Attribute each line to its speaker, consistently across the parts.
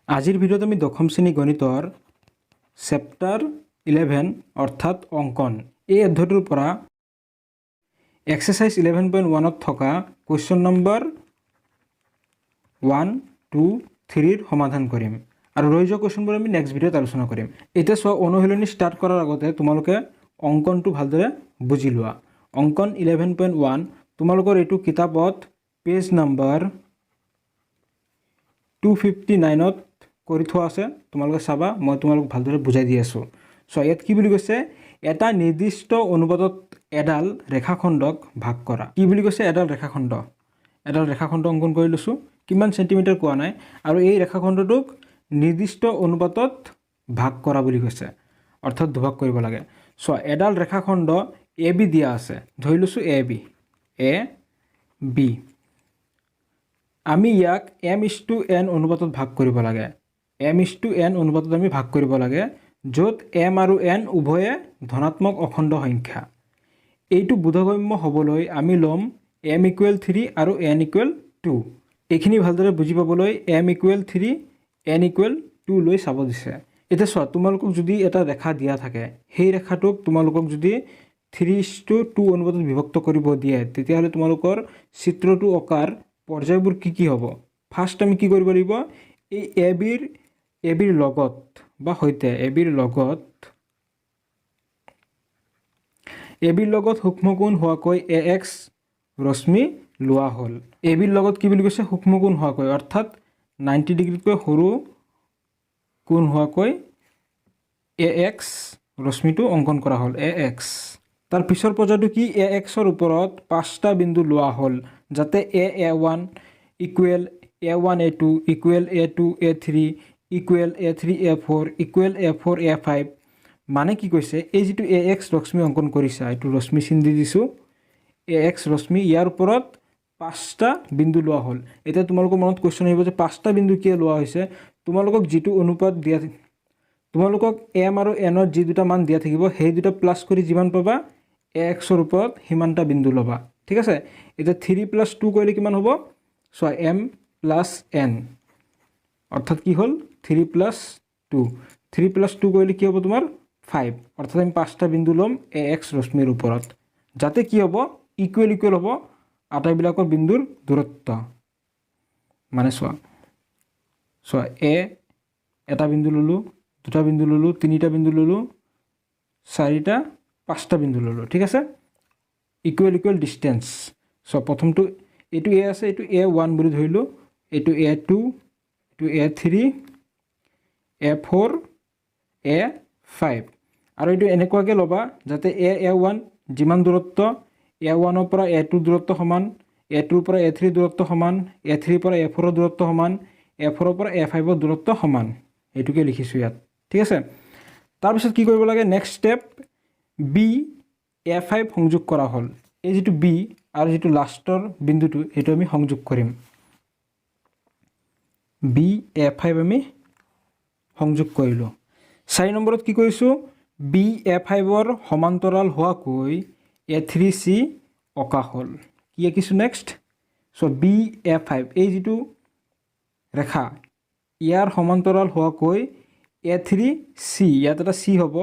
Speaker 1: আজিৰ ভিডিঅ'ত আমি দশম শ্ৰেণী গণিতৰ চেপ্টাৰ 11 অৰ্থাৎ অংকন এই অধ্যায়টোৰ পৰা এক্সাৰসাইজ 11.1ত থকা কুৱেশ্যন নম্বৰ 1, 2, 3ৰ সমাধান কৰিম আৰু ৰৈ যোৱা কুৱেশ্যনবোৰ আমি নেক্সট ভিডিঅ'ত আলোচনা কৰিম। এতিয়া চোৱা, অনুশীলনী ষ্টাৰ্ট কৰাৰ আগতে তোমালোকে অংকনটো ভালদৰে বুজি লোৱা। অংকন 11.1 তোমালোকৰ এইটো কিতাপত পেজ নম্বৰ 259ত কৰি থোৱা আছে, তোমালোকে চাবা। মই তোমালোক ভালদৰে বুজাই দি আছোঁ। চ' ইয়াত কি বুলি কৈছে, এটা নিৰ্দিষ্ট অনুপাতত এডাল ৰেখাখণ্ডক ভাগ কৰা। কি বুলি কৈছে, এডাল ৰেখাখণ্ড অংকন কৰি লৈছোঁ। কিমান চেণ্টিমিটাৰ কোৱা নাই, আৰু এই ৰেখাখণ্ডটোক নিৰ্দিষ্ট অনুপাতত ভাগ কৰা বুলি কৈছে, অৰ্থাৎ দুভাগ কৰিব লাগে। চ' এডাল ৰেখাখণ্ড এ বি দিয়া আছে, ধৰি লৈছোঁ এ বি। আমি ইয়াক m/n অনুপাতত ভাগ কৰিব লাগে। m/n অনুপাতত আমি ভাগ কৰিব লাগে, য'ত m আৰু n উভয়ে ধনাত্মক অখণ্ড সংখ্যা। এইটো বোধগম্য হ'বলৈ আমি ল'ম m = 3 আৰু n = 2। এইখিনি ভালদৰে বুজি পাবলৈ m = 3, n = 2 লৈ চাব দিছে। এতিয়া চোৱা, তোমালোকক যদি এটা ৰেখা দিয়া থাকে, সেই ৰেখাটোক তোমালোকক যদি 3:2 অনুপাতত বিভক্ত কৰিব দিয়ে, তেতিয়াহ'লে তোমালোকৰ চিত্ৰটো অঁকাৰ পৰ্যায়বোৰ কি হ'ব? ফাৰ্ষ্ট আমি কি কৰিব লাগিব, এই এ বিৰ লগত বা সৈতে এ বিৰ লগত সূক্ষ্মকোণ হোৱাকৈ ax ৰশ্মি লোৱা হ'ল। এ বিৰ লগত কি বুলি কৈছে, সূক্ষ্মকোণ হোৱাকৈ, অৰ্থাৎ 90 ডিগ্ৰীতকৈ সৰু কোণ হোৱাকৈ ax ৰশ্মিটো অংকন কৰা হ'ল, ax। তাৰ পিছৰ পৰ্যায়টো কি, axৰ ওপৰত 5টা বিন্দু লোৱা হ'ল, যাতে a1 = a1 a2 = a2 a3 = a3 a4 = a4 a5। মানে কি কৈছে, এই যিটো ax ৰশ্মি অংকন কৰিছা, এইটো ৰশ্মি চিন দি দিছোঁ, ax ৰশ্মি, ইয়াৰ ওপৰত 5টা বিন্দু লোৱা হ'ল। এতিয়া তোমালোকৰ মনত কুৱেশ্যন আহিব যে 5টা বিন্দু কিয় লোৱা হৈছে? তোমালোকক যিটো অনুপাত দিয়া, তোমালোকক m আৰু n ৰ যি দুটা মান দিয়া থাকিব, সেই দুটা প্লাছ কৰি যিমান পাবা, axৰ ওপৰত সিমানটা বিন্দু ল'বা। ঠিক আছে। এতিয়া 3 + 2 কৰিলে কিমান হ'ব? চোৱা, m + n, অৰ্থাৎ কি হ'ল 3 + 2। 3 + 2 কৰিলে কি হ'ব তোমাৰ 5, অৰ্থাৎ আমি 5টা বিন্দু ল'ম ax ৰশ্মিৰ ওপৰত, যাতে কি হ'ব, ইকুৱেল হ'ব আটাইবিলাকৰ বিন্দুৰ দূৰত্ব। মানে চোৱা এ এটা বিন্দু ল'লোঁ, 2টা বিন্দু ল'লোঁ, 3টা বিন্দু ল'লোঁ, 4টা, 5টা বিন্দু ল'লোঁ। ঠিক আছে, ইকুৱেল ডিষ্টেঞ্চ। চ' প্ৰথমটো এইটো এ আছে, এইটো a1 বুলি ধৰিলোঁ, এইটো a2, এইটো a3, a4, a5। আৰু এইটো এনেকুৱাকৈ ল'বা যাতে a1 যিমান দূৰত্ব, a1ৰ পৰা a2 দূৰত্ব সমান, a2ৰ পৰা a3 দূৰত্ব সমান, a3ৰ পৰা a4 দূৰত্ব সমান, a4ৰ পৰা a5 দূৰত্ব সমান। এইটোকে লিখিছোঁ ইয়াত। ঠিক আছে। তাৰপিছত কি কৰিব লাগে, নেক্সট ষ্টেপ, বি a5 সংযোগ কৰা হ'ল। এই যিটো বি আৰু যিটো লাষ্টৰ বিন্দুটো, সেইটো আমি সংযোগ কৰিম। বি a5 আমি সংযোগ কৰিলোঁ। 4 নম্বৰত কি কৰিছোঁ, বি a5ৰ সমান্তৰাল হোৱাকৈ a3c অঁকা হ'ল। কি আঁকিছোঁ নেক্সট? চ' বি a5, এই যিটো ৰেখা, ইয়াৰ সমান্তৰাল হোৱাকৈ a3c, ইয়াত এটা c হ'ব,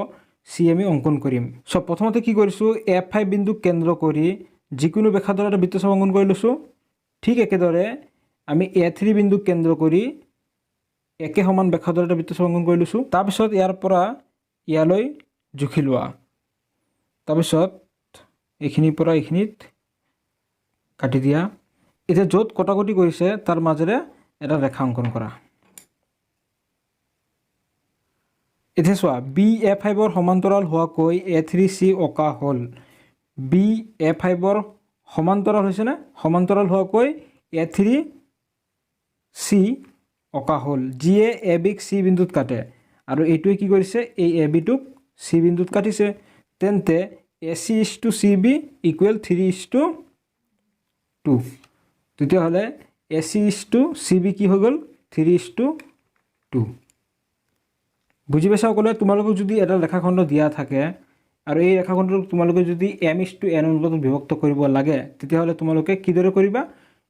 Speaker 1: c আমি অংকন কৰিম। চ' প্ৰথমতে কি কৰিছোঁ, a5 বিন্দুক কেন্দ্ৰ কৰি যিকোনো ৰেখাদ্বাৰা এটা বৃত্তচাপ অংকন কৰি লৈছোঁ। ঠিক একেদৰে আমি a3 বিন্দুক কেন্দ্ৰ কৰি একে সমান ব্যাসাৰ্ধৰ এটা বৃত্তচাপ অংকন কৰি লৈছোঁ। তাৰপিছত ইয়াৰ পৰা ইয়ালৈ জুখি লোৱা। তাৰপিছত এইখিনিৰ পৰা এইখিনিত কাটি দিয়া। এতিয়া য'ত কটাকটি কৰিছে তাৰ মাজেৰে এটা ৰেখা অংকন কৰা। এতিয়া চোৱা, বি a5ৰ সমান্তৰাল হোৱাকৈ a3c অঁকা হ'ল। বি a5ৰ সমান্তৰাল হৈছেনে? সমান্তৰাল হোৱাকৈ a3c অঁকা হ'ল, যিয়ে এ বিক চি বিন্দুত কাটে, আৰু এইটোৱে কি কৰিছে, এই এ বিটোক চি বিন্দুত কাটিছে। তেন্তে AC/CB = 3:2। তেতিয়াহ'লে AC/CB কি হৈ গ'ল, 3:2। বুজি পাইছা সকলোৱে? তোমালোকক যদি এটা ৰেখাখণ্ড দিয়া থাকে আৰু এই ৰেখাখণ্ডটোক তোমালোকে যদি m/n অনুপাতত বিভক্ত কৰিব লাগে, তেতিয়াহ'লে তোমালোকে কিদৰে কৰিবা?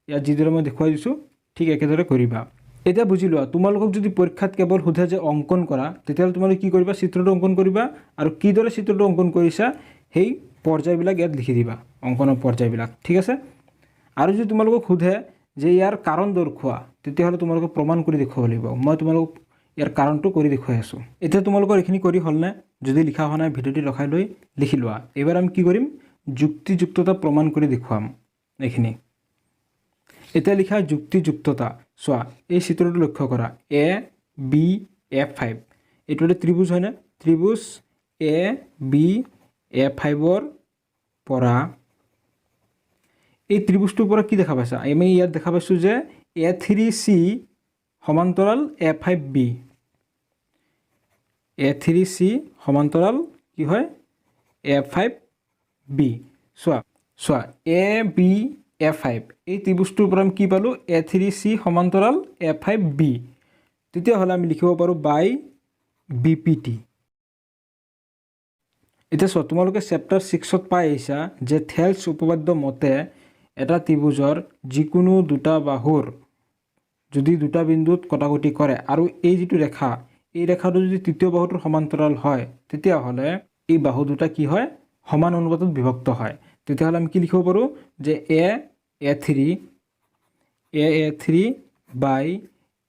Speaker 1: ইয়াত যিদৰে মই দেখুৱাই দিছোঁ, ঠিক একেদৰে কৰিবা। এতিয়া বুজি লোৱা, তোমালোকক যদি পৰীক্ষাত কেৱল সোধে যে অংকন কৰা, তেতিয়াহ'লে তোমালোকে কি কৰিবা, চিত্ৰটো অংকন কৰিবা আৰু কিদৰে চিত্ৰটো অংকন কৰিছা সেই পৰ্যায়বিলাক ইয়াত লিখি দিবা, অংকনৰ পৰ্যায়বিলাক, ঠিক আছে। আৰু যদি তোমালোকক সোধে যে ইয়াৰ কাৰণ দৰ্শোৱা, তেতিয়াহ'লে তোমালোকে প্ৰমাণ কৰি দেখুৱাব লাগিব। মই তোমালোকক ইয়াৰ কাৰণটো কৰি দেখুৱাই আছোঁ। এতিয়া তোমালোকৰ এইখিনি কৰি হ'লনে? যদি লিখা হোৱা নাই ভিডিঅ'টি ৰখাই লৈ লিখি লোৱা। এইবাৰ আমি কি কৰিম, যুক্তিযুক্ততা প্ৰমাণ কৰি দেখুৱাম এইখিনি। এতিয়া লিখা যুক্তিযুক্ততা। চোৱা, এই চিত্ৰটো লক্ষ্য কৰা, ABF5 এইটো এটা ত্ৰিভুজ হয়নে? ত্ৰিভুজ ABF5ৰ পৰা এই ত্ৰিভুজটোৰ পৰা কি দেখা পাইছা? আমি ইয়াত দেখা পাইছোঁ যে A3C সমান্তৰাল A5B। A3C সমান্তৰাল কি হয়, A5B। চোৱা ABF5 এই ত্ৰিভুজটোৰ পৰা আমি কি পালোঁ, A3C সমান্তৰাল A5B। তেতিয়াহ'লে আমি লিখিব পাৰোঁ বাই BPT। এতিয়া চোৱা, তোমালোকে চেপ্টাৰ 6ত পাই আহিছা যে থেলছ উপপাদ্য মতে এটা ত্ৰিভুজৰ যিকোনো দুটা বাহুৰ যদি দুটা বিন্দুত কটাকটি কৰে আৰু এই যিটো ৰেখা, এই ৰেখাটো যদি তৃতীয় বাহুটোৰ সমান্তৰাল হয়, তেতিয়াহ'লে এই বাহু দুটা কি হয়, সমান অনুপাতত বিভক্ত হয়। তেতিয়াহ'লে আমি কি লিখিব পাৰোঁ যে A3 বাই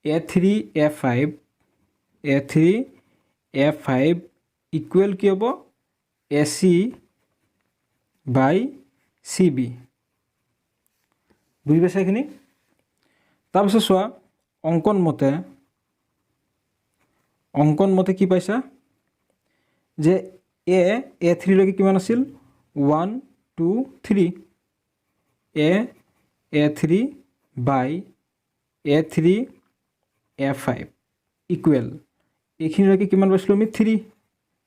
Speaker 1: A3F5 ইকুৱেল কি হ'ব, AC বাই CB। বুজি পাইছা এইখিনি? তাৰপিছত চোৱা, অংকন মতে কি পাইছা যে A3লৈকে কিমান আছিল, 1 2 3। A3 বাই A3F5 ইকুৱেল এইখিনিলৈকে কিমান পাইছিলোঁ আমি, 3,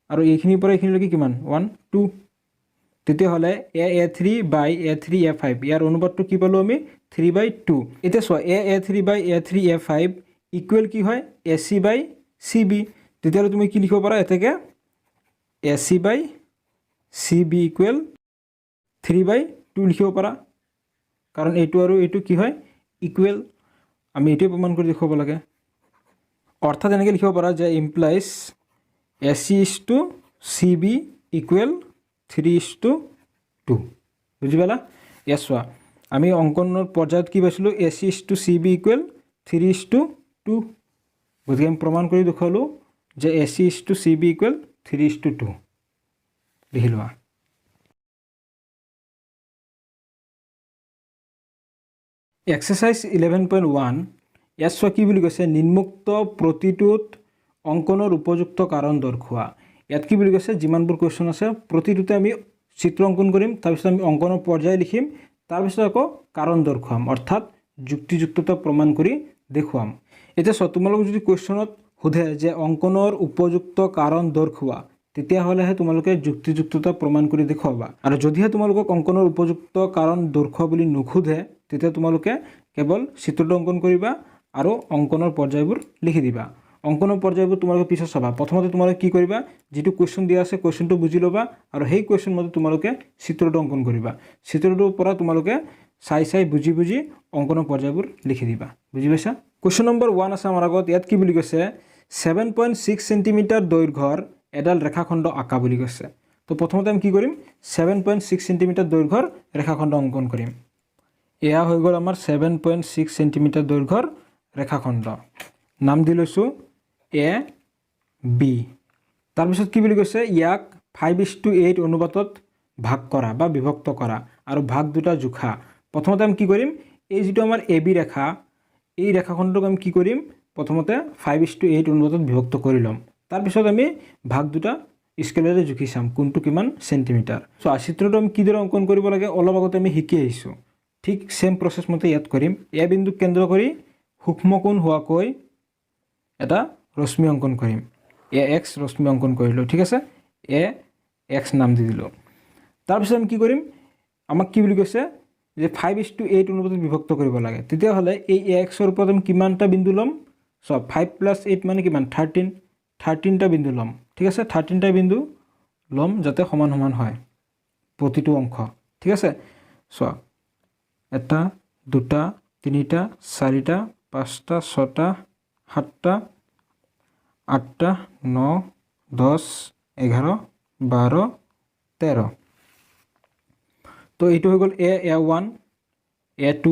Speaker 1: আৰু এইখিনিৰ পৰা এইখিনিলৈকে কিমান, 1 2। তেতিয়াহ'লে A3 বাই A3F5 ইয়াৰ অনুপাতটো কি পালোঁ আমি, 3/2। এতিয়া চোৱা, A3 বাই A3F5 ইকুৱেল কি হয়, AC বাই CB। তেতিয়াহ'লে তুমি কি লিখিব পাৰা, এতেকে AC বাই CB ইকুৱেল 3/2 লিখিব পাৰা, কাৰণ এইটো আৰু এইটো কি হয়, ইকুৱেল। আমি এইটোৱে প্ৰমাণ কৰি দেখুৱাব লাগে। অৰ্থাৎ এনেকৈ লিখিব পাৰা যে ইমপ্লাইজ AC/CB ইকুৱেল 3/2। বুজি পালা? ইয়াত চোৱা, আমি অংকনৰ পৰ্যায়ত কি পাইছিলোঁ, AC/CB ইকুৱেল 3/2। গতিকে আমি প্ৰমাণ কৰি দেখুৱালোঁ যে AC/CB ইকুৱেল 3/2। লিখি লোৱা। এক্সাৰচাইজ 11.1 ইয়াত চোৱা কি বুলি কৈছে, নিম্নোক্ত প্ৰতিটোত অংকনৰ উপযুক্ত কাৰণ দৰ্শোৱা। ইয়াত কি বুলি কৈছে, যিমানবোৰ কুৱেশ্যন আছে প্ৰতিটোতে আমি চিত্ৰ অংকন কৰিম, তাৰপিছত আমি অংকনৰ পৰ্যায় লিখিম, তাৰপিছত আকৌ কাৰণ দৰ্শাম, অৰ্থাৎ যুক্তিযুক্ততা প্ৰমাণ কৰি দেখুৱাম। এতিয়া চোৱা, তোমালোকক যদি কুৱেশ্যনত সোধে যে অংকনৰ উপযুক্ত কাৰণ দৰ্শোৱা, তেতিয়াহ'লেহে তোমালোকে যুক্তিযুক্ততা প্ৰমাণ কৰি দেখুৱাবা। আৰু যদিহে তোমালোকক অংকনৰ উপযুক্ত কাৰণ দৰ্শোৱা বুলি নোসোধে, তেতিয়া তোমালোকে কেৱল চিত্ৰটো অংকন কৰিবা আৰু অংকনৰ পৰ্যায়বোৰ লিখি দিবা। অংকনৰ পৰ্যায়বোৰ তোমালোকে পিছত চাবা। প্ৰথমতে তোমালোকে কি কৰিবা, যিটো কুৱেশ্যন দিয়া আছে কুৱেশ্যনটো বুজি ল'বা আৰু সেই কুৱেশ্যন মতে তোমালোকে চিত্ৰটো অংকন কৰিবা। চিত্ৰটোৰ পৰা তোমালোকে চাই বুজি অংকনৰ পৰ্যায়বোৰ লিখি দিবা। বুজি পাইছা? কুৱেশ্যন নম্বৰ 1 আছে আমাৰ আগত। ইয়াত কি বুলি কৈছে, 7.6 চেণ্টিমিটাৰ দৈৰ্ঘ্যৰ এডাল ৰেখাখণ্ড আঁকা বুলি কৈছে। তো প্ৰথমতে আমি কি কৰিম, 7.6 চেণ্টিমিটাৰ দৈৰ্ঘ্যৰ ৰেখাখণ্ড অংকন কৰিম। এয়া হৈ গ'ল আমাৰ 7.6 চেণ্টিমিটাৰ দৈৰ্ঘ্যৰ ৰেখাখণ্ড। নাম দি লৈছোঁ AB। তাৰপিছত কি বুলি কৈছে, ইয়াক 5:8 অনুপাতত ভাগ কৰা বা বিভক্ত কৰা আৰু ভাগ দুটা জোখা। প্ৰথমতে আমি কি কৰিম, এই যিটো আমাৰ AB ৰেখা, এই ৰেখাখণ্ডক আমি কি কৰিম, প্ৰথমতে 5:8 অনুপাতত বিভক্ত কৰি ল'ম। তাৰপিছত আমি ভাগ দুটা স্কেলেৰে জুখি চাম কোনটো কিমান চেণ্টিমিটাৰ। চ' চিত্ৰটো আমি কিদৰে অংকন কৰিব লাগে অলপ আগতে আমি শিকি আহিছোঁ। ঠিক সেম প্ৰচেছ মতে ইয়াত কৰিম। এ বিন্দুক কেন্দ্ৰ কৰি সূক্ষ্মকোণ হোৱাকৈ এটা ৰশ্মি অংকন কৰিম। AX ৰশ্মি অংকন কৰিলোঁ, ঠিক আছে। AX নাম দি দিলোঁ। তাৰপিছত আমি কি কৰিম, আমাক কি বুলি কৈছে যে 5:8 অনুপাতত বিভক্ত কৰিব লাগে। তেতিয়াহ'লে এই AXৰ ওপৰত আমি কিমানটা বিন্দু ল'ম, চোৱা 5 + 8 মানে কিমান, 13টা বিন্দু ল'ম, ঠিক আছে। 13টা বিন্দু ল'ম যাতে সমান সমান হয় প্ৰতিটো অংশ, ঠিক আছে। চোৱা 1 2 3 4 5টা 6টা 7টা 8টা 9 10 11 12 13 তো এইটো হৈ গ'ল A1 A2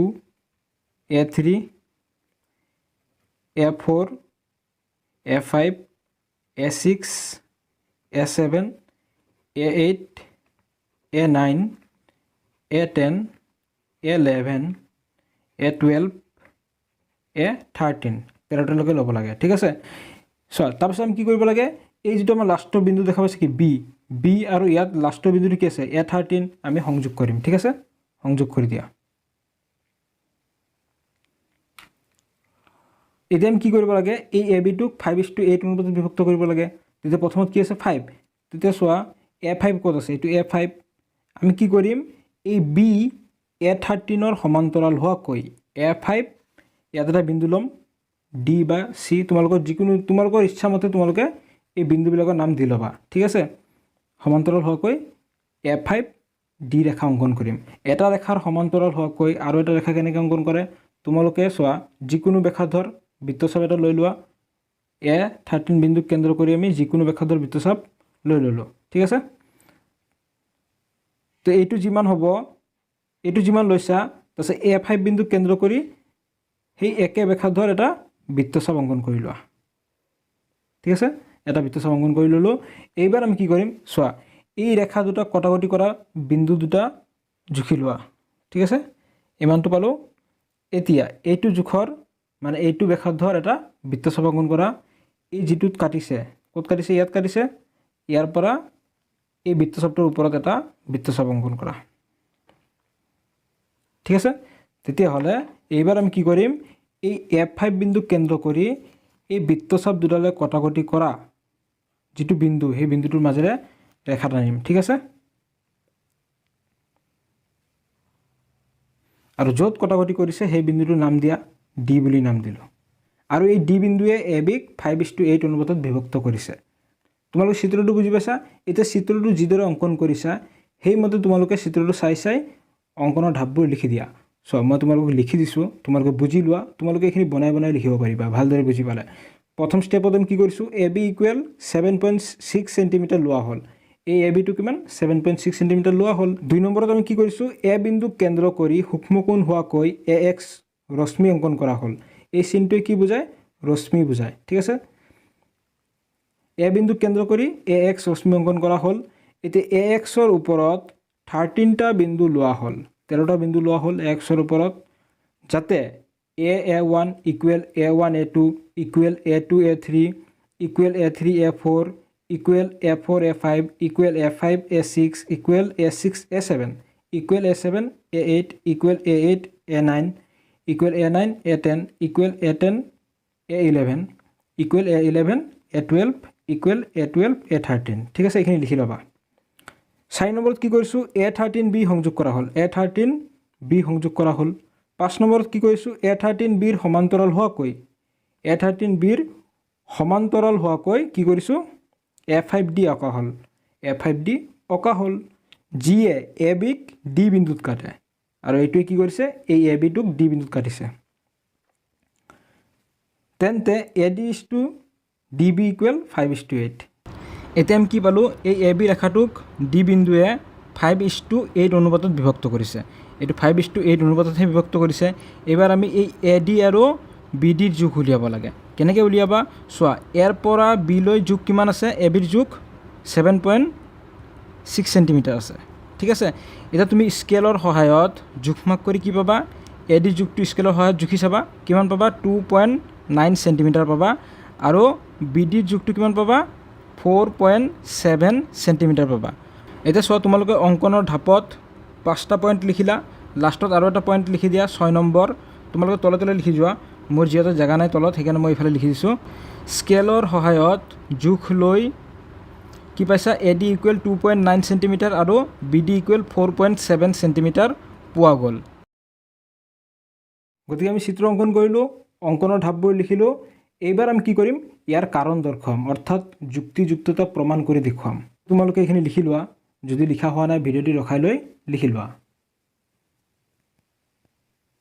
Speaker 1: A3 A4 A5 A6 A7 A8 A9 A10 A11 A12 A13 13টালৈকে ল'ব লাগে ঠিক আছে চোৱা তাৰপিছত আমি কি কৰিব লাগে এই যেটো আমাৰ লাষ্টৰ বিন্দু দেখা পাইছে কি বি আৰু ইয়াত লাষ্টৰ বিন্দুটো কি আছে A13 আমি সংযোগ কৰিম ঠিক আছে সংযোগ কৰি দিয়া এতিয়া আমি কি কৰিব লাগে এই AB টোক 5:8 অনুপাতত বিভক্ত কৰিব লাগে তেতিয়া প্ৰথমত কি আছে 5 তেতিয়া চোৱা A5 ক'ত আছে এইটো A5 আমি কি কৰিম এই B A13 ৰ সমান্তৰাল হোৱাকৈ A5 ইয়াত এটা বিন্দু লম D বা C তোমালোকৰ যিকোনো তোমালোকৰ ইচ্ছা মতে তোমালোকে এই বিন্দুবিলাকৰ নাম দি ল'বা ঠিক আছে সমান্তৰাল হোৱাকৈ A5 D ৰেখা অংকন কৰিম এটা ৰেখাৰ সমান্তৰাল হোৱাকৈ আৰু এটা ৰেখা কেনেকৈ অংকন কৰে তোমালোকে চোৱা যিকোনো ব্যাসাৰ্ধৰ বৃত্তচাপ এটা লৈ লোৱা A13 বিন্দুক কেন্দ্ৰ কৰি আমি যিকোনো ব্যাসাৰ্ধৰ বৃত্তচাপ লৈ ললো ঠিক আছে তো এইটো যিমান হ'ব এইটো যিমান লৈছা তাৰপিছত A5 বিন্দুক কেন্দ্ৰ কৰি সেই একে ব্যাসাৰ্ধৰ এটা বৃত্তচাপ অংকন কৰি লোৱা ঠিক আছে এটা বৃত্তচাপ অংকন কৰি ললো এইবাৰ আমি কি কৰিম চোৱা এই ৰেখা দুটা কটাকটি কৰা বিন্দু দুটা জুখি লোৱা ঠিক আছে ইমানটো পালো এতিয়া এইটো জুখৰ মানে এইটো ব্যাসাৰ্ধৰ এটা বৃত্তচাপ অংকন কৰা এই যেটোত কাটিছে ক'ত কাটিছে ইয়াত কাটিছে ইয়াৰ পৰা এই বৃত্তচাপটোৰ ওপৰত এটা বৃত্তচাপ অংকন কৰা ঠিক আছে তেতিয়া হলে এইবাৰ আমি কি কৰিম এই A5 বিন্দুক কেন্দ্ৰ কৰি এই বৃত্তচাপ দুডালে কটাকটি কৰা যেটো বিন্দু সেই বিন্দুটোৰ মাজেৰে ৰেখা টানিম ঠিক আছে আৰু য'ত কটাকটি কৰিছে সেই বিন্দুটোৰ নাম দিয়া D বুলি নাম দিলো আৰু এই D বিন্দুৱে AB ক 5:8 অনুপাতত বিভক্ত কৰিছে তোমালোকে চিত্ৰটো বুজি পাইছা এতিয়া চিত্ৰটো যিদৰে অংকন কৰিছা সেই মতে তোমালোকে চিত্ৰটো চাই অংকনৰ ধাপবোৰ লিখি দিয়া সো মই তোমালোকক লিখি দিছো তোমালোকে বুজি লোৱা তোমালোকে এখিনি বনাই লিখিব পাৰিবা ভালদৰে বুজি পালে প্ৰথম স্টেপত আমি কি কৰিছো AB = 7.6 cm লোৱা হ'ল এই AB টো কিমান 7.6 cm লোৱা হ'ল দুই নম্বৰত আমি কি কৰিছো A বিন্দুক কেন্দ্ৰ কৰি সূক্ষ্মকোণ হোৱাকৈ AX ৰশ্মি অংকন কৰা হ'ল এই চিনটোৱে কি বুজায় ৰশ্মি বুজায় ঠিক আছে A বিন্দুক কেন্দ্ৰ কৰি AX ৰশ্মি অংকন কৰা হ'ল এতিয়া AX ৰ ওপৰত 13টা বিন্দু লোৱা হ'ল 13টা বিন্দু লোৱা হ'ল AX ৰ ওপৰত যাতে A1 = A1 A2 = A2 A3 = A3 A4 = A4 A5 = A5 A6 = A6 A7 = A7 A8 = A8 A9 = A9 A10 = A10 A11 = A11 A12 = A12 A13 ঠিক আছে এখিনি লিখি লবা 4 নম্বৰত কি কৰিছো A13B সংযোগ কৰা হ'ল A13B সংযোগ কৰা হ'ল 5 নম্বৰত কি কৰিছো A13B ৰ সমান্তৰাল হোৱাকৈ A13B ৰ সমান্তৰাল হোৱাকৈ কি কৰিছো A5D অকা হ'ল A5D অকা হ'ল যিয়ে AB ক D বিন্দুত কাটে আৰু এইটোৱে কি কৰিছে এই AB টোক D বিন্দুত কাটিছে তেন্তে AD = DB = 5:8 এতিয়া আমি কি পালো এই AB ৰেখাটোক D বিন্দুৱে 5:8 অনুপাতত বিভক্ত কৰিছে এটো 5:8 অনুপাততহে বিভক্ত কৰিছে এবাৰ আমি এই AD আৰু BD ৰ যোগ উলিয়াব লাগে কেনেকৈ উলিয়াবা চোৱা এৰ পৰা B লৈ যোগ কিমান আছে AB ৰ যোগ 7.6 cm আছে ঠিক আছে এটা তুমি স্কেলৰ সহায়ত জোখমাক কৰি কি পাবা AD যোগটো স্কেলৰ সহায়ত জুখি চাবা কিমান পাবা 2.9 cm পাবা আৰু BD যোগটো কিমান পাবা 4.7 cm পাবা এটা চোৱা তোমালোকে অংকনৰ ধাপত 5টা পইণ্ট লিখিলা লাষ্টত আৰু এটা পইণ্ট লিখি দিয়া 6 নম্বৰ তোমালোকে তলে লিখি যোৱা মোৰ যিহেতু জাগা নাই তলত সেইকাৰণে মই ইফালে লিখি দিছো স্কেলৰ সহায়ত জোখ লৈ কি পাইছা AD = 2.9 cm আৰু BD = 4.7 cm পোৱা গ'ল গতিকে আমি চিত্ৰ অংকন কৰিলো অংকনৰ ধাপবোৰ লিখিলো এইবাৰ আমি কি কৰিম ইয়াৰ কাৰণ দৰ্শাম অৰ্থাৎ যুক্তিযুক্ততা প্ৰমাণ কৰি দেখুৱাম তোমালোকে এখিনি লিখি লোৱা যদি লিখা হোৱা নাই ভিডিওটি ৰখাই লৈ লিখি লোৱা